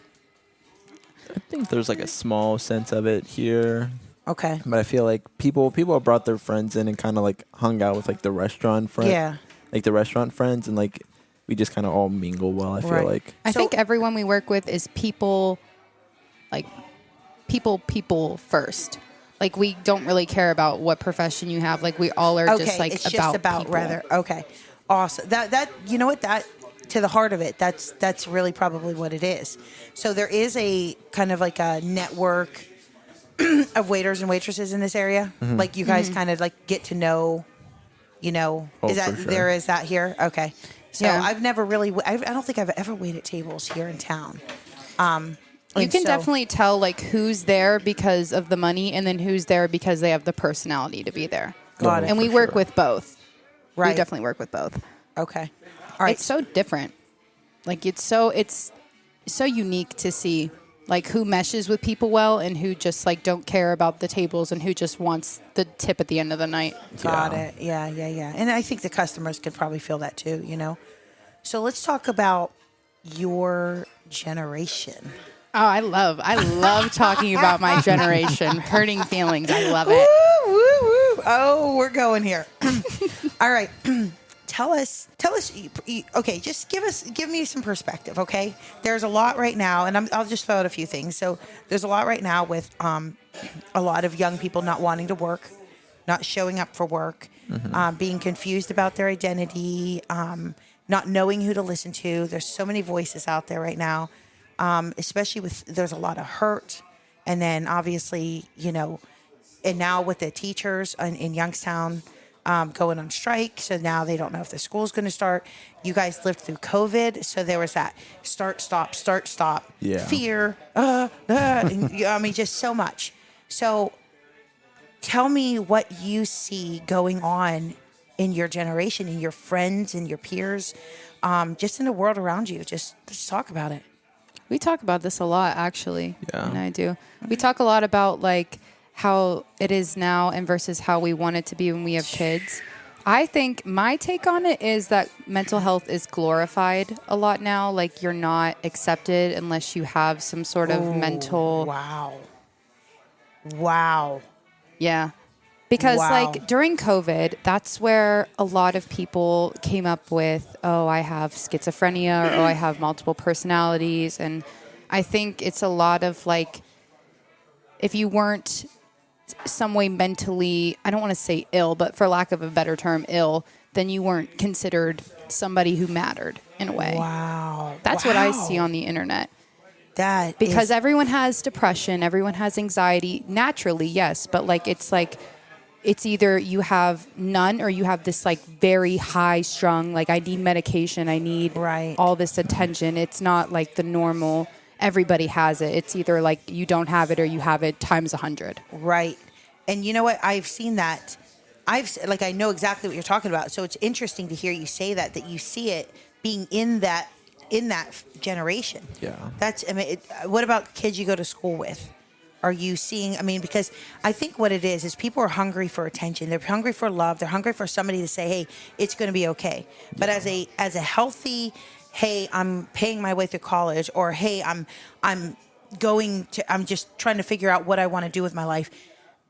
I think there's like a small sense of it here. Okay. But I feel like people have brought their friends in and kind of like hung out with like the restaurant friends. Yeah. Like the restaurant friends, and like we just kind of all mingle well, I feel Right. like. I think everyone we work with is people first. Like we don't really care about what profession you have. Like we all are just like it's about just about people. rather. Okay. Awesome. That you know what, that to the heart of it, that's really probably what it is. So there is a kind of like a network of waiters and waitresses in this area. Like you guys kind of like get to know, Oh, is that for sure. there is that here? Okay. So Yeah. I've never really I don't think I've ever waited tables here in town. You And can so- definitely tell like who's there because of the money and then who's there because they have the personality to be there. Got it. And we For work sure. with both. Right. We definitely work with both. Okay. All right. It's so different. Like it's so unique to see like who meshes with people well and who just like don't care about the tables and who just wants the tip at the end of the night. Got Yeah. it. Yeah. And I think the customers could probably feel that too, So let's talk about your generation. Oh, I love talking about my generation. Hurting feelings. I love it. Woo, woo, woo. Oh, we're going here. All right. Tell us. Okay, just give me some perspective. Okay, there's a lot right now, and I'll just throw out a few things. So there's a lot right now with a lot of young people not wanting to work, not showing up for work, being confused about their identity, not knowing who to listen to. There's so many voices out there right now, especially there's a lot of hurt, and then obviously and now with the teachers in Youngstown. Going on strike, so now they don't know if the school's going to start. You guys lived through COVID, so there was that start, stop, Yeah. fear, and, I mean, just so much. So tell me what you see going on in your generation, in your friends, and your peers, just in the world around you. Just talk about it. We talk about this a lot, actually. Yeah. And I do. We talk a lot about like how it is now and versus how we want it to be when we have kids. I think my take on it is that mental health is glorified a lot now. Like, you're not accepted unless you have some sort of mental. Wow. Yeah. Because, Wow. like, during COVID, that's where a lot of people came up with, oh, I have schizophrenia, or oh, I have multiple personalities. And I think it's a lot of, like, if you weren't some way mentally, I don't want to say ill, but for lack of a better term, ill, then you weren't considered somebody who mattered in a way. Wow. That's what I see on the internet. Because everyone has depression, everyone has anxiety, naturally, yes, but it's either you have none or you have this like very high strung, like I need medication, I need all this attention. It's not like the normal, everybody has it. It's either like you don't have it or you have it times 100. Right. And you know what? I've seen that. I know exactly what you're talking about. So it's interesting to hear you say that you see it being in that generation. Yeah. What about kids you go to school with? Are you seeing, because I think what it is people are hungry for attention. They're hungry for love. They're hungry for somebody to say, hey, it's going to be okay. But as a healthy, hey, I'm paying my way through college, or hey, I'm just trying to figure out what I want to do with my life.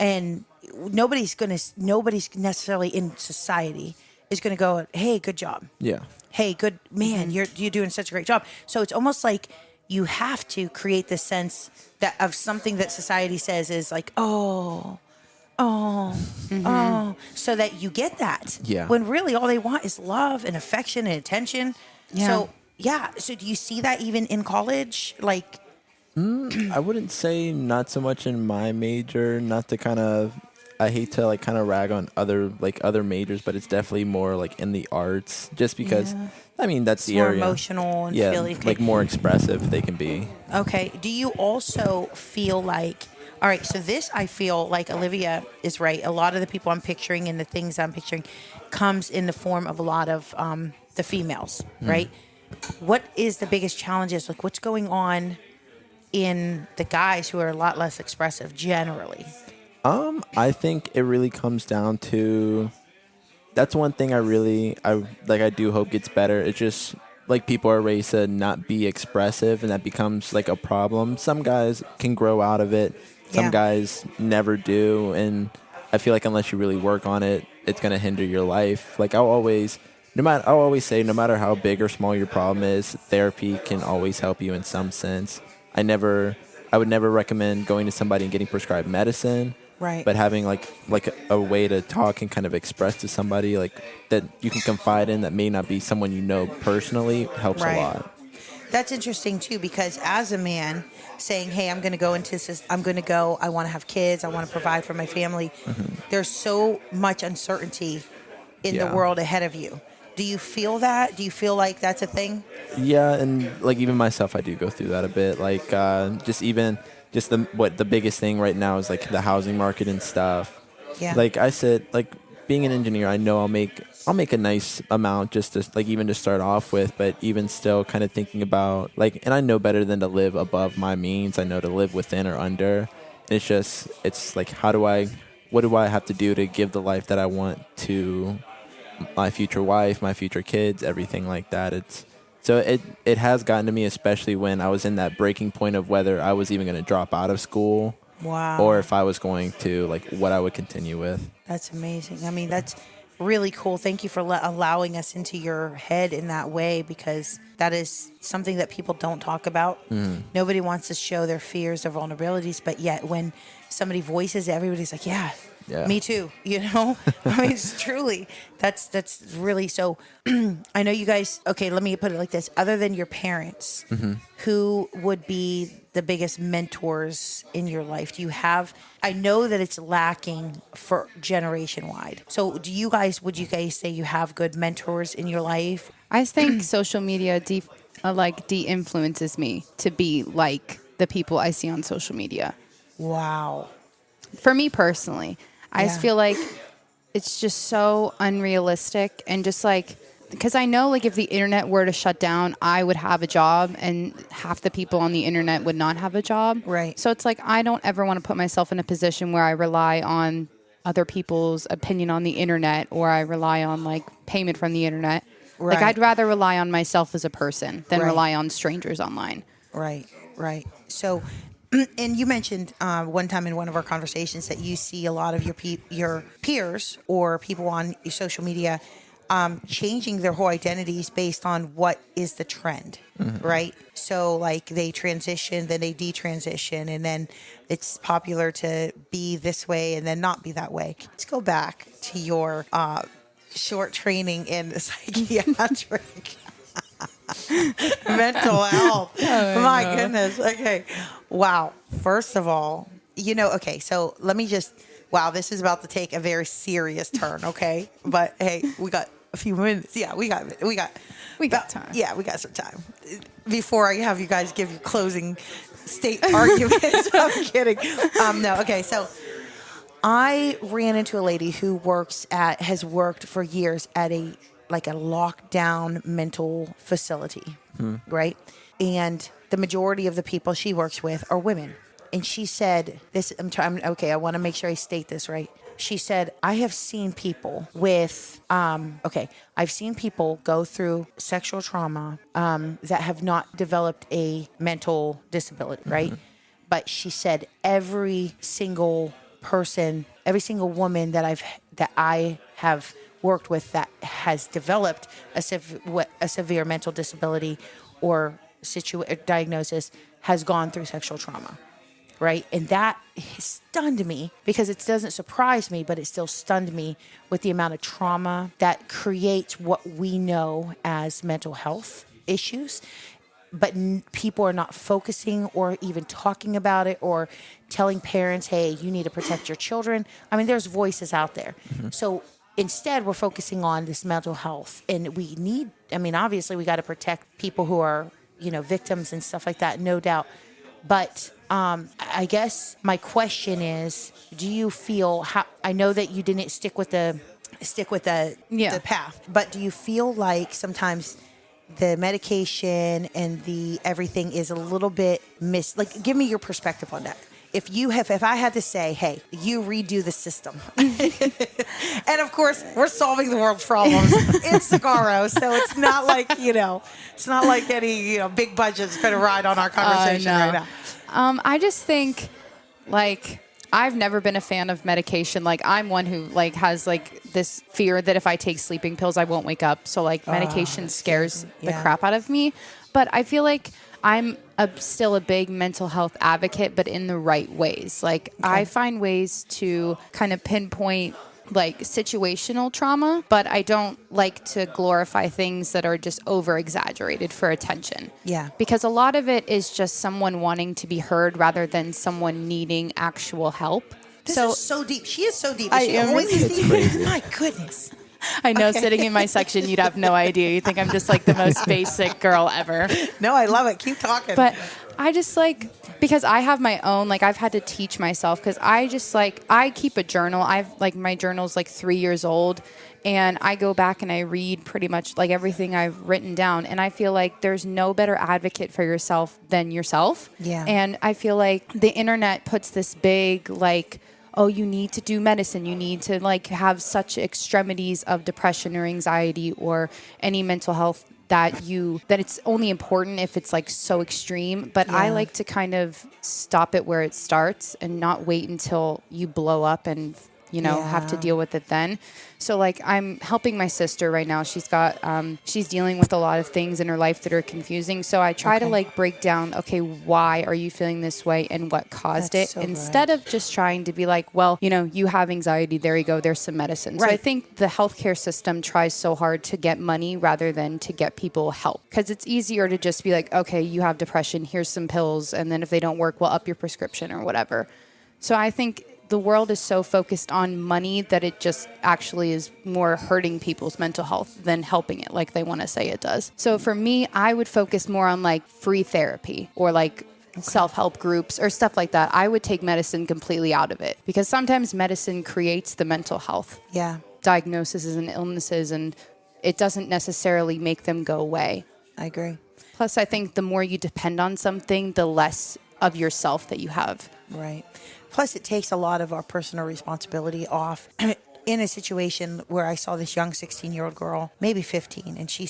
And nobody's necessarily in society is going to go, hey, good job. Yeah. Hey, good man, you're doing such a great job. So it's almost like you have to create this sense of something that society says is like, so that you get that. Yeah. When really all they want is love and affection and attention. Yeah. So do you see that even in college? Like, I wouldn't say not so much in my major, not to kind of, I hate to like kind of rag on other majors, but it's definitely more like in the arts, just because, that's it's the more area. emotional and feeling. Like more expressive they can be. Okay. Do you also feel like, all right, so this, I feel like Olivia is right. A lot of the people I'm picturing and the things I'm picturing comes in the form of a lot of the females, right? What is the biggest challenges? Like, what's going on in the guys who are a lot less expressive generally? I think it really comes down to, that's one thing I do hope gets better. It's just like people are raised to not be expressive, and that becomes like a problem. Some guys can grow out of it. Some guys never do. And I feel like unless you really work on it, it's going to hinder your life. Like I'll always say, no matter how big or small your problem is, therapy can always help you in some sense. I would never recommend going to somebody and getting prescribed medicine. Right. But having like a way to talk and kind of express to somebody like that you can confide in, that may not be someone you know personally, helps a lot. That's interesting too, because as a man saying, hey, I'm going to go into this, I want to have kids, I want to provide for my family. There's so much uncertainty in the world ahead of you. Do you feel that? Do you feel like that's a thing? Yeah, and like even myself, I do go through that a bit. Like the biggest thing right now is like the housing market and stuff. Yeah. Like I said, like being an engineer, I know I'll make a nice amount just to like even to start off with, but even still kind of thinking about like, and I know better than to live above my means. I know to live within or under. It's like, what do I have to do to give the life that I want to my future wife, my future kids, everything like that. So it has gotten to me, especially when I was in that breaking point of whether I was even going to drop out of school. Wow. Or if I was going to, like, what I would continue with. That's amazing. That's really cool. Thank you for allowing us into your head in that way, because that is something that people don't talk about. Nobody wants to show their fears, their vulnerabilities, but yet when somebody voices it, everybody's like, yeah. Me too. It's truly, that's really, so I know you guys, okay, let me put it like this. Other than your parents, who would be the biggest mentors in your life? Do you have, I know that it's lacking for generation wide. So would you guys say you have good mentors in your life? I think social media de-influences me to be like the people I see on social media. Wow. For me personally, I just feel like it's just so unrealistic, and just like, because I know like if the internet were to shut down, I would have a job and half the people on the internet would not have a job. Right. So it's like, I don't ever want to put myself in a position where I rely on other people's opinion on the internet, or I rely on like payment from the internet. Right. Like I'd rather rely on myself as a person than Right. rely on strangers online. Right. So, and you mentioned one time in one of our conversations that you see a lot of your peers or people on your social media changing their whole identities based on what is the trend, right? So, like they transition, then they detransition, and then it's popular to be this way and then not be that way. Let's go back to your short training in psychiatric. Mental health. My goodness. Okay. Wow. First of all, okay, so let me just, wow, this is about to take a very serious turn, okay? But hey, we got a few minutes. Yeah, we got time. Yeah, we got some time. Before I have you guys give your closing state arguments. I'm kidding. No, okay, so I ran into a lady who has worked for years at a lockdown mental facility, right? And the majority of the people she works with are women. And she said this, I want to make sure I state this right. She said, I have seen people with, I've seen people go through sexual trauma that have not developed a mental disability, right? But she said every single person, every single woman that I have worked with that has developed a severe mental disability or diagnosis has gone through sexual trauma, right? And that stunned me because it doesn't surprise me, but it still stunned me with the amount of trauma that creates what we know as mental health issues. But people are not focusing or even talking about it or telling parents, hey, you need to protect your children. I mean, there's voices out there. So instead, we're focusing on this mental health. And obviously, we got to protect people who are, victims and stuff like that, no doubt. But I guess my question is, do you feel I know that you didn't stick with the path, but do you feel like sometimes the medication and the everything is a little bit give me your perspective on that. If I had to say, hey, you redo the system. And of course, we're solving the world's problems in Sagaro, so it's not like, it's not like any, big budget's going to ride on our conversation right now. I just think, I've never been a fan of medication. I'm one who, has, this fear that if I take sleeping pills, I won't wake up. So, medication scares the crap out of me. But I feel like I'm still a big mental health advocate, but in the right ways. I find ways to kind of pinpoint situational trauma, but I don't like to glorify things that are just over exaggerated for attention. Yeah. Because a lot of it is just someone wanting to be heard rather than someone needing actual help. This is so deep. She is so deep. I am. It's deep. My goodness. I know, sitting in my section, you'd have no idea. You think I'm just the most basic girl ever. No, I love it. Keep talking. But I just because I have my own, I've had to teach myself because I just I keep a journal. My journal's 3 years old, and I go back and I read pretty much everything I've written down. And I feel there's no better advocate for yourself than yourself. Yeah. And I feel the internet puts this big, oh, you need to do medicine. You need to have such extremities of depression or anxiety or any mental health that it's only important if it's so extreme. But I like to kind of stop it where it starts and not wait until you blow up and have to deal with it then. So I'm helping my sister right now. She's got she's dealing with a lot of things in her life that are confusing. So I try to break down, okay, why are you feeling this way and what caused it? So Instead of just trying to be well, you have anxiety, there you go, there's some medicine. Right. So I think the healthcare system tries so hard to get money rather than to get people help. Because it's easier to just be okay, you have depression, here's some pills, and then if they don't work, we'll up your prescription or whatever. So I think the world is so focused on money that it just actually is more hurting people's mental health than helping it like they want to say it does. So for me, I would focus more on free therapy or self-help groups or stuff like that. I would take medicine completely out of it because sometimes medicine creates the mental health diagnoses and illnesses, and it doesn't necessarily make them go away. I agree. Plus, I think the more you depend on something, the less of yourself that you have. Right. Plus, it takes a lot of our personal responsibility off. In a situation where I saw this young 16-year-old girl, maybe 15, and she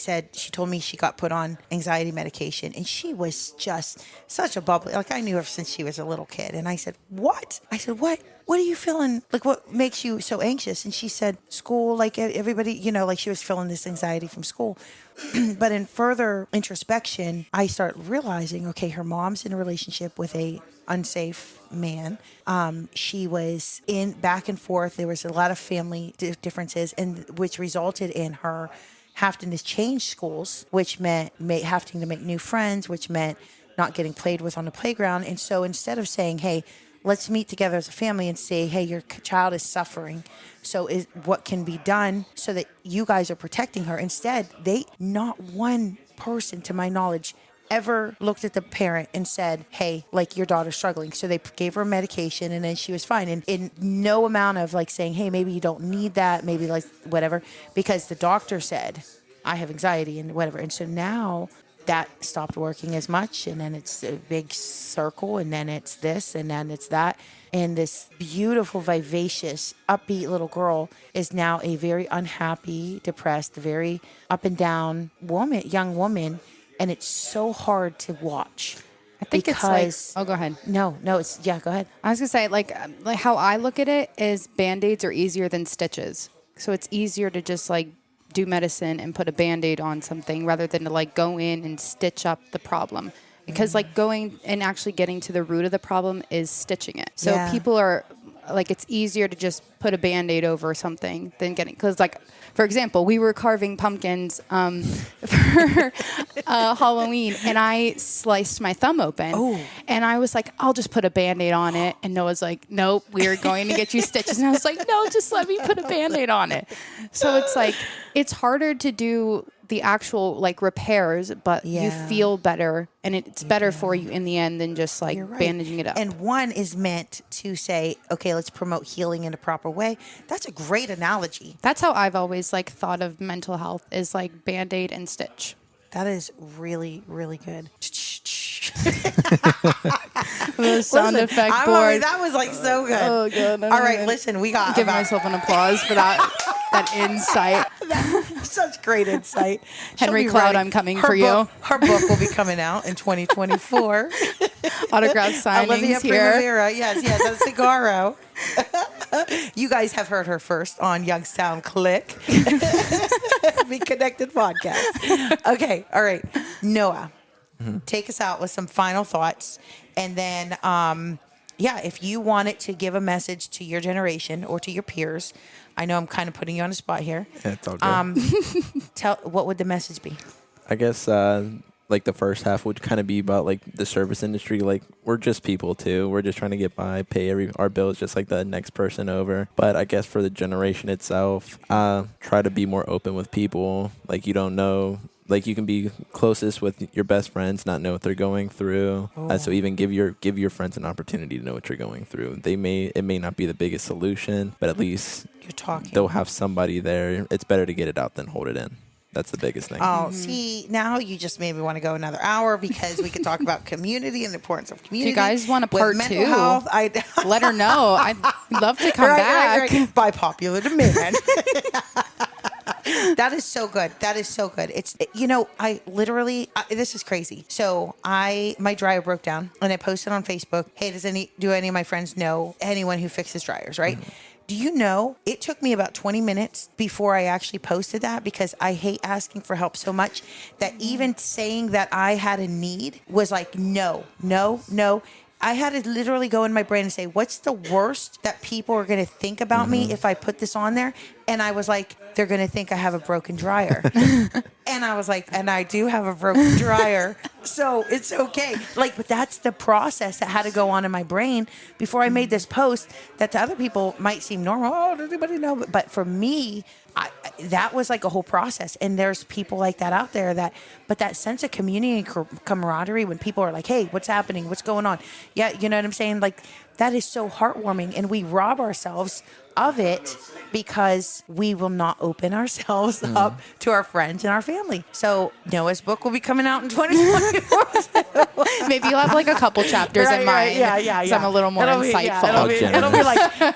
told me she got put on anxiety medication, and she was just such a bubbly, like I knew her since she was a little kid. And I said, what? What are you feeling? Like, what makes you so anxious? And she said, school, like everybody, like she was feeling this anxiety from school. But in further introspection, I start realizing, okay, her mom's in a relationship with a unsafe man. She was in back and forth. There was a lot of family differences, and which resulted in her having to change schools, which meant having to make new friends, which meant not getting played with on the playground. And so instead of saying, hey, let's meet together as a family and say, hey, your child is suffering. So what can be done so that you guys are protecting her? Instead, not one person, to my knowledge, ever looked at the parent and said, hey, like your daughter's struggling. So they gave her medication and then she was fine. And in no amount of like saying, hey, maybe you don't need that, maybe like whatever, because the doctor said, I have anxiety and whatever. And so now that stopped working as much, and then it's a big circle, and then it's this, and then it's that. And this beautiful, vivacious, upbeat little girl is now a very unhappy, depressed, very up and down young woman, and it's so hard to watch. I think it's like, go ahead. No, it's, go ahead. I was going to say, like how I look at it is Band-Aids are easier than stitches. So it's easier to just like do medicine and put a Band-Aid on something rather than to like go in and stitch up the problem. Because like going and actually getting to the root of the problem is stitching it. So people are like, it's easier to just put a Band-Aid over something than because like, for example, we were carving pumpkins for Halloween, and I sliced my thumb open. Oh. And I was like, I'll just put a Band-Aid on it. And Noah's like, nope, we're going to get you stitches. And I was like, no, just let me put a Band-Aid on it. So it's like, it's harder to do the actual like repairs, but you feel better, and it's better for you in the end than just like bandaging it up. And one is meant to say, okay, let's promote healing in a proper way. That's a great analogy. That's how I've always like thought of mental health, is like Band-Aid and stitch. That is really, really good. The sound effect board. That was like so good. Oh, God. All right, listen, we got give myself an applause for that insight. Such great insight. Henry Cloud, I'm coming for you. Her book will be coming out in 2024. Autograph signings Olivia here. Primavera. Yes, a cigarro. You guys have heard her first on Youngstown Click. Be Connected podcast. Okay, all right. Noah, take us out with some final thoughts. And then, if you wanted to give a message to your generation or to your peers, I know I'm kind of putting you on the spot here. Yeah, it's all good. What would the message be? I guess like the first half would kind of be about like the service industry. Like we're just people too. We're just trying to get by, pay our bills just like the next person over. But I guess for the generation itself, try to be more open with people. Like you don't know. Like you can be closest with your best friends, not know what they're going through. So even give your friends an opportunity to know what you're going through. It may not be the biggest solution, but at least you're talking. They'll have somebody there. It's better to get it out than hold it in. That's the biggest thing. Oh, see, now you just made me want to go another hour because we could talk about community and the importance of community. If you guys want a part two, health, let her know. I'd love to come back. Right. By popular demand. That is so good. That is so good. It's, I literally, this is crazy. So my dryer broke down and I posted on Facebook, hey, do any of my friends know anyone who fixes dryers, right? Mm-hmm. Do you know, it took me about 20 minutes before I actually posted that because I hate asking for help so much that even saying that I had a need was like, no. I had to literally go in my brain and say, what's the worst that people are going to think about me if I put this on there? And I was like, they're going to think I have a broken dryer. And I was like, and I do have a broken dryer. So it's okay. Like, but that's the process that had to go on in my brain before I made this post that to other people might seem normal. Oh, does anybody know? But for me, that was like a whole process. And there's people like that out there but that sense of community and camaraderie when people are like, hey, what's happening? What's going on? Yeah, you know what I'm saying? Like, that is so heartwarming. And we rob ourselves of it because we will not open ourselves up to our friends and our family. So Noah's book will be coming out in 2024. Maybe you'll have like a couple chapters in mind. Yeah. So I'm a little more insightful.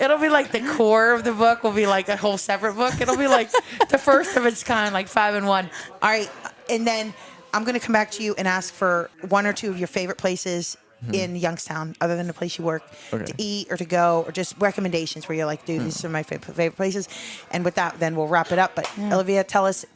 It'll be like the core of the book will be like a whole separate book. It'll be like the first of its kind, like 5 in 1. All right. And then I'm going to come back to you and ask for one or two of your favorite places in Youngstown, other than the place you work, to eat or to go, or just recommendations where you're like, dude, these are my favorite places. And with that, then we'll wrap it up. But Olivia, tell us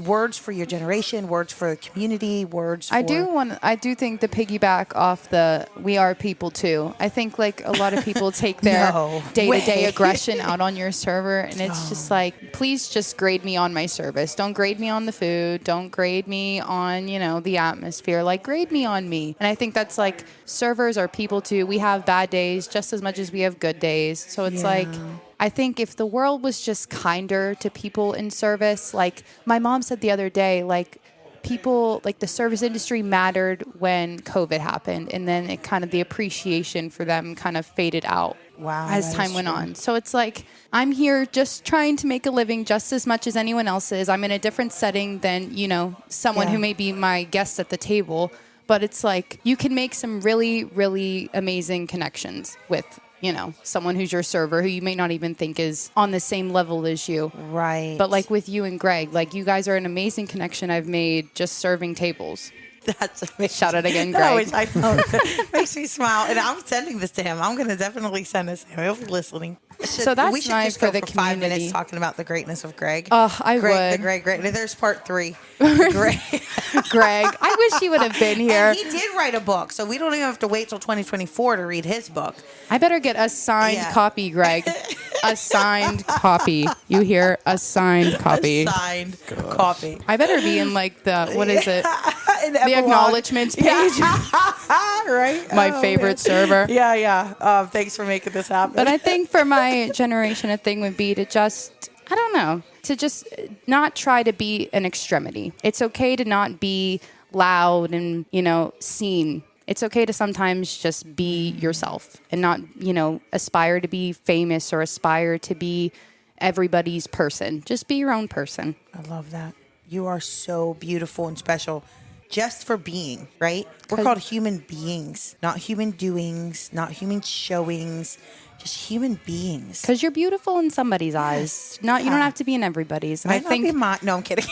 words for your generation, words for the community, words for... I do think the piggyback off the we are people too. I think like a lot of people take their day-to-day aggression out on your server, and it's just like, please just grade me on my service. Don't grade me on the food. Don't grade me on, the atmosphere. Like, grade me on me. And I think that's like, servers are people too. We have bad days just as much as we have good days. So it's like... I think if the world was just kinder to people in service, like my mom said the other day, like people, like the service industry mattered when COVID happened, and then it kind of, the appreciation for them kind of faded out as time went on. So it's like, I'm here just trying to make a living just as much as anyone else is. I'm in a different setting than, someone who may be my guest at the table, but it's like you can make some really, really amazing connections with someone who's your server who you may not even think is on the same level as you. Right. But like with you and Greg, like you guys are an amazing connection I've made just serving tables. That's amazing. Shout out again, Greg. I know. It makes me smile. And I'm sending this to him. I'm going to definitely send this to him. He'll be listening. So that's we should nice just go for the for community. 5 minutes talking about the greatness of Greg. Oh, I Greg, would. The Greg. There's part 3. Greg. Greg. I wish he would have been here. And he did write a book, so we don't even have to wait till 2024 to read his book. I better get a signed copy, Greg. A signed copy. You hear? A signed copy. A signed copy. I better be in like the, what is it? The acknowledgments page. Right? My favorite server. Yeah. Thanks for making this happen. But I think for my generation, a thing would be to just, I don't know, to just not try to be an extremity. It's okay to not be loud and, seen. It's okay to sometimes just be yourself and not, aspire to be famous or aspire to be everybody's person. Just be your own person. I love that. You are so beautiful and special just for being, right? We're called human beings, not human doings, not human showings. Just human beings. Because you're beautiful in somebody's eyes. You don't have to be in everybody's. And I think no, I'm kidding.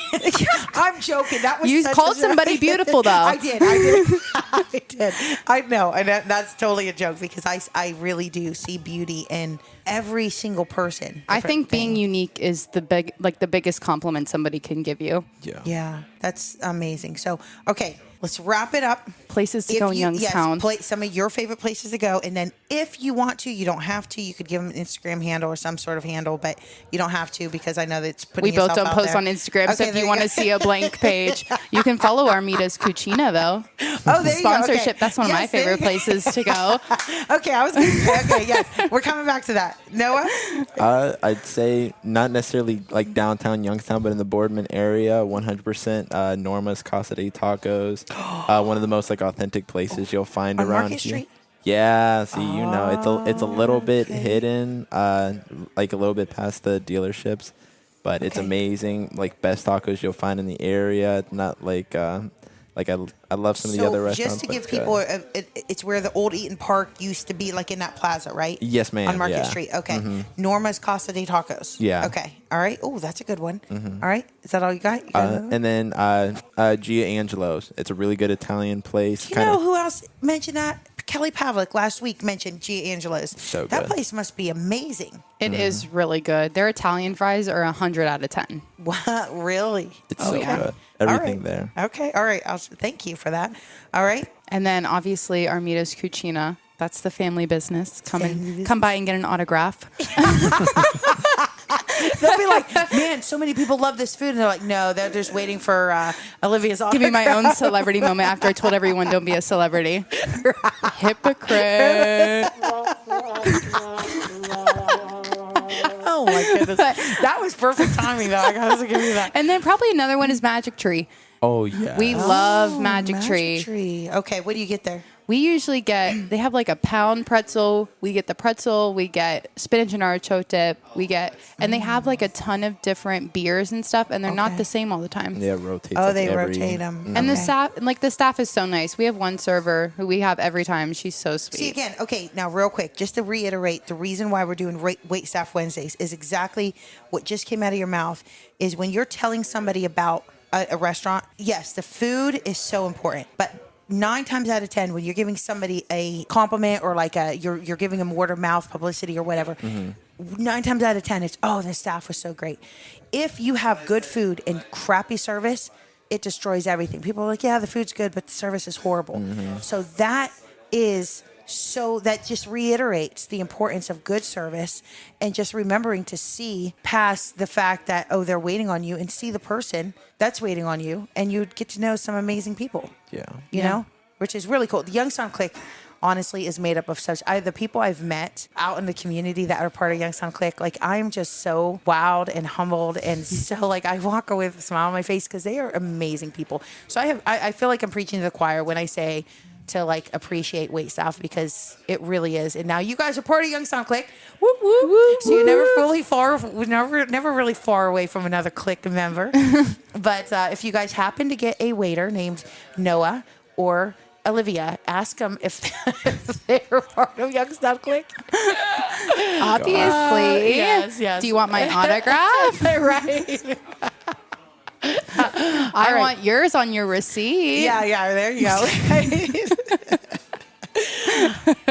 I'm joking. That was you called somebody beautiful, though. I did. I did. I know, and that's totally a joke because I really do see beauty in every single person. I think being unique is the biggest compliment somebody can give you. Yeah, that's amazing. So, okay. Let's wrap it up. Places to go in Youngstown. Yes, some of your favorite places to go. And then if you want to, you don't have to. You could give them an Instagram handle or some sort of handle, but you don't have to because I know that it's putting yourself out there. We both don't post on Instagram, so if you want to see a blank page, you can follow Armita's Cucina, though. Oh, there you go. Sponsorship, Okay. That's one of my favorite places to go. Okay, I was going to say, okay, yes. We're coming back to that. Noah? I'd say not necessarily like downtown Youngstown, but in the Boardman area, 100% Norma's Casa de Tacos. One of the most like authentic places you'll find on around Market here. Street? Yeah, see, it's a little bit hidden, like a little bit past the dealerships, but it's amazing. Like best tacos you'll find in the area. Not like I love some of the other restaurants. Just to give people, it's where the old Eaton Park used to be, like in that plaza, right? Yes, ma'am. On Market Street. Okay. Norma's Casa de Tacos. Yeah. Okay. All right. Oh, that's a good one. All right. Is that all you got? And then Gia Angelo's. It's a really good Italian place. You know who else mentioned that? Kelly Pavlik last week mentioned Gia Angelo's. So that good. place must be amazing. It is really good. Their Italian fries are 100 out of 10. What? Really? It's so good. Everything there. Okay. All right. Thank you for that. All right. And then obviously Armita's Cucina. That's the family business. Come by and get an autograph. They'll be like, man, so many people love this food. And they're like, no, they're just waiting for Olivia's autograph. Give me my own celebrity moment after I told everyone don't be a celebrity. Hypocrite. Oh Oh my goodness. That was perfect timing though. I gotta give you that. And then probably another one is Magic Tree. Oh yeah. We love Magic Tree. Tree. Okay, what do you get there? We usually they have like a pound pretzel. We get the pretzel. We get spinach and artichoke dip. And they have like a ton of different beers and stuff, and they're not the same all the time. Yeah, rotate. Oh, they rotate them. And the staff is so nice. We have one server who we have every time. She's so sweet. See, again, okay, now real quick, just to reiterate, the reason why we're doing Waitstaff Wednesdays is exactly what just came out of your mouth, is when you're telling somebody about a restaurant, yes, the food is so important, but 9 times out of 10, when you're giving somebody a compliment or like you're giving them word of mouth publicity or whatever, 9 times out of 10, it's, oh, the staff was so great. If you have good food and crappy service, it destroys everything. People are like, yeah, the food's good, but the service is horrible. So that just reiterates the importance of good service and just remembering to see past the fact that, oh, they're waiting on you, and see the person that's waiting on you, and you get to know some amazing people. Yeah. You know, which is really cool. The Youngstown Click, honestly, is made up of the people I've met out in the community that are part of Youngstown Click. Like, I'm just so wowed and humbled, and so like I walk away with a smile on my face because they are amazing people. So I feel like I'm preaching to the choir when I say to like appreciate Waitstaff, because it really is. And now you guys are part of Youngstown Click. Whoop, whoop, whoop. So you're never really far away from another Click member. But if you guys happen to get a waiter named Noah or Olivia, ask them if they're part of Youngstown Click. Obviously. Yes. Do you want my autograph? Right. I want yours on your receipt. Yeah, there you go.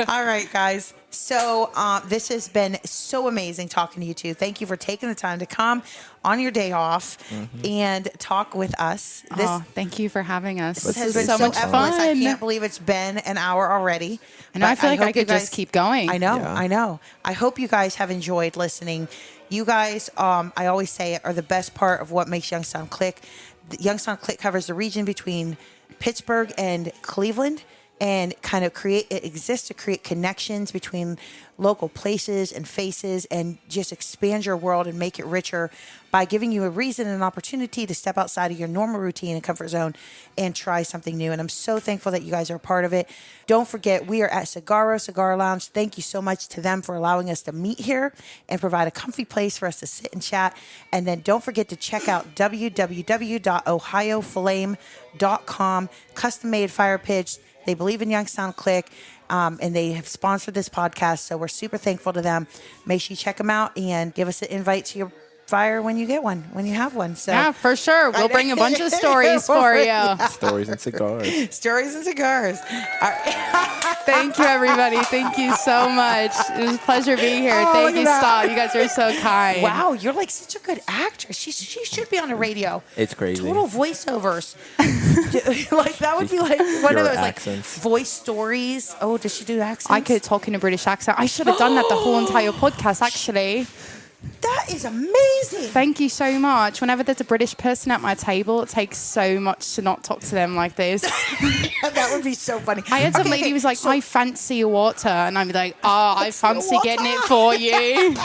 All right, guys. So this has been so amazing talking to you two. Thank you for taking the time to come on your day off and talk with us. Thank you for having us. This has been been so much effortless. fun. I can't believe it's been an hour already. And I feel like I hope could you guys- just keep going. I know. I hope you guys have enjoyed listening. You guys, I always say, are the best part of what makes Youngstown Click. Youngstown Click covers the region between Pittsburgh and Cleveland, and kind of exists to create connections between local places and faces, and just expand your world and make it richer by giving you a reason and an opportunity to step outside of your normal routine and comfort zone and try something new. And I'm so thankful that you guys are a part of it. Don't forget, we are at Cigarro Cigar Lounge. Thank you so much to them for allowing us to meet here and provide a comfy place for us to sit and chat. And then don't forget to check out www.ohioflame.com. Custom-made fire pits. They believe in Youngstown Click, and they have sponsored this podcast, so we're super thankful to them. Make sure you check them out and give us an invite to your fire when you get one, when you have one. So yeah, for sure. We'll bring a bunch of stories for you. Stories and cigars. Stories and cigars. All right. Thank you, everybody. Thank you so much. It was a pleasure being here. Oh, Thank you, Stott. You guys are so kind. Wow, you're like such a good actress. She should be on the radio. It's crazy. Total voiceovers. Like that would be like one of those accents. like voice stories. Oh, does she do accents? I could talk in a British accent. I should have done that the whole entire podcast, actually. That is amazing. Thank you so much. Whenever there's a British person at my table, it takes so much to not talk to them like this. That would be so funny. I had some lady who was like, I fancy a water. And I'd be like, I fancy getting it for you.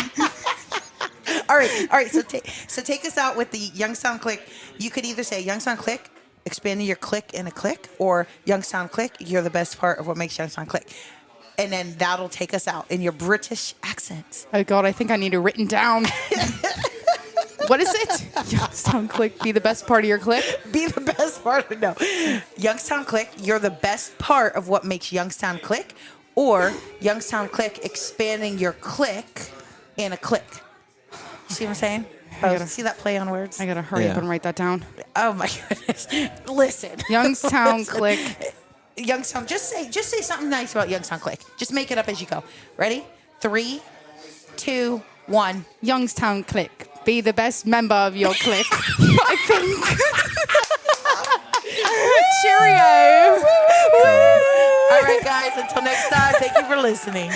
All right. So take us out with the Youngstown Click. You could either say Youngstown Click, expanding your click in a click, or Youngstown Click, you're the best part of what makes Youngstown Click. And then that'll take us out in your British accent. Oh, God, I think I need it written down. What is it? Youngstown Click, be the best part of your click? Be the best part of, no. Youngstown Click, you're the best part of what makes Youngstown Click. Or Youngstown Click, expanding your click in a click. You see what I'm saying? See that play on words? I got to hurry up and write that down. Oh, my goodness. Listen. Youngstown Click. Youngstown, just say something nice about Youngstown Click. Just make it up as you go. Ready? 3, 2, 1. Youngstown Click. Be the best member of your clique. I think. Cheerio. All right, guys. Until next time, thank you for listening.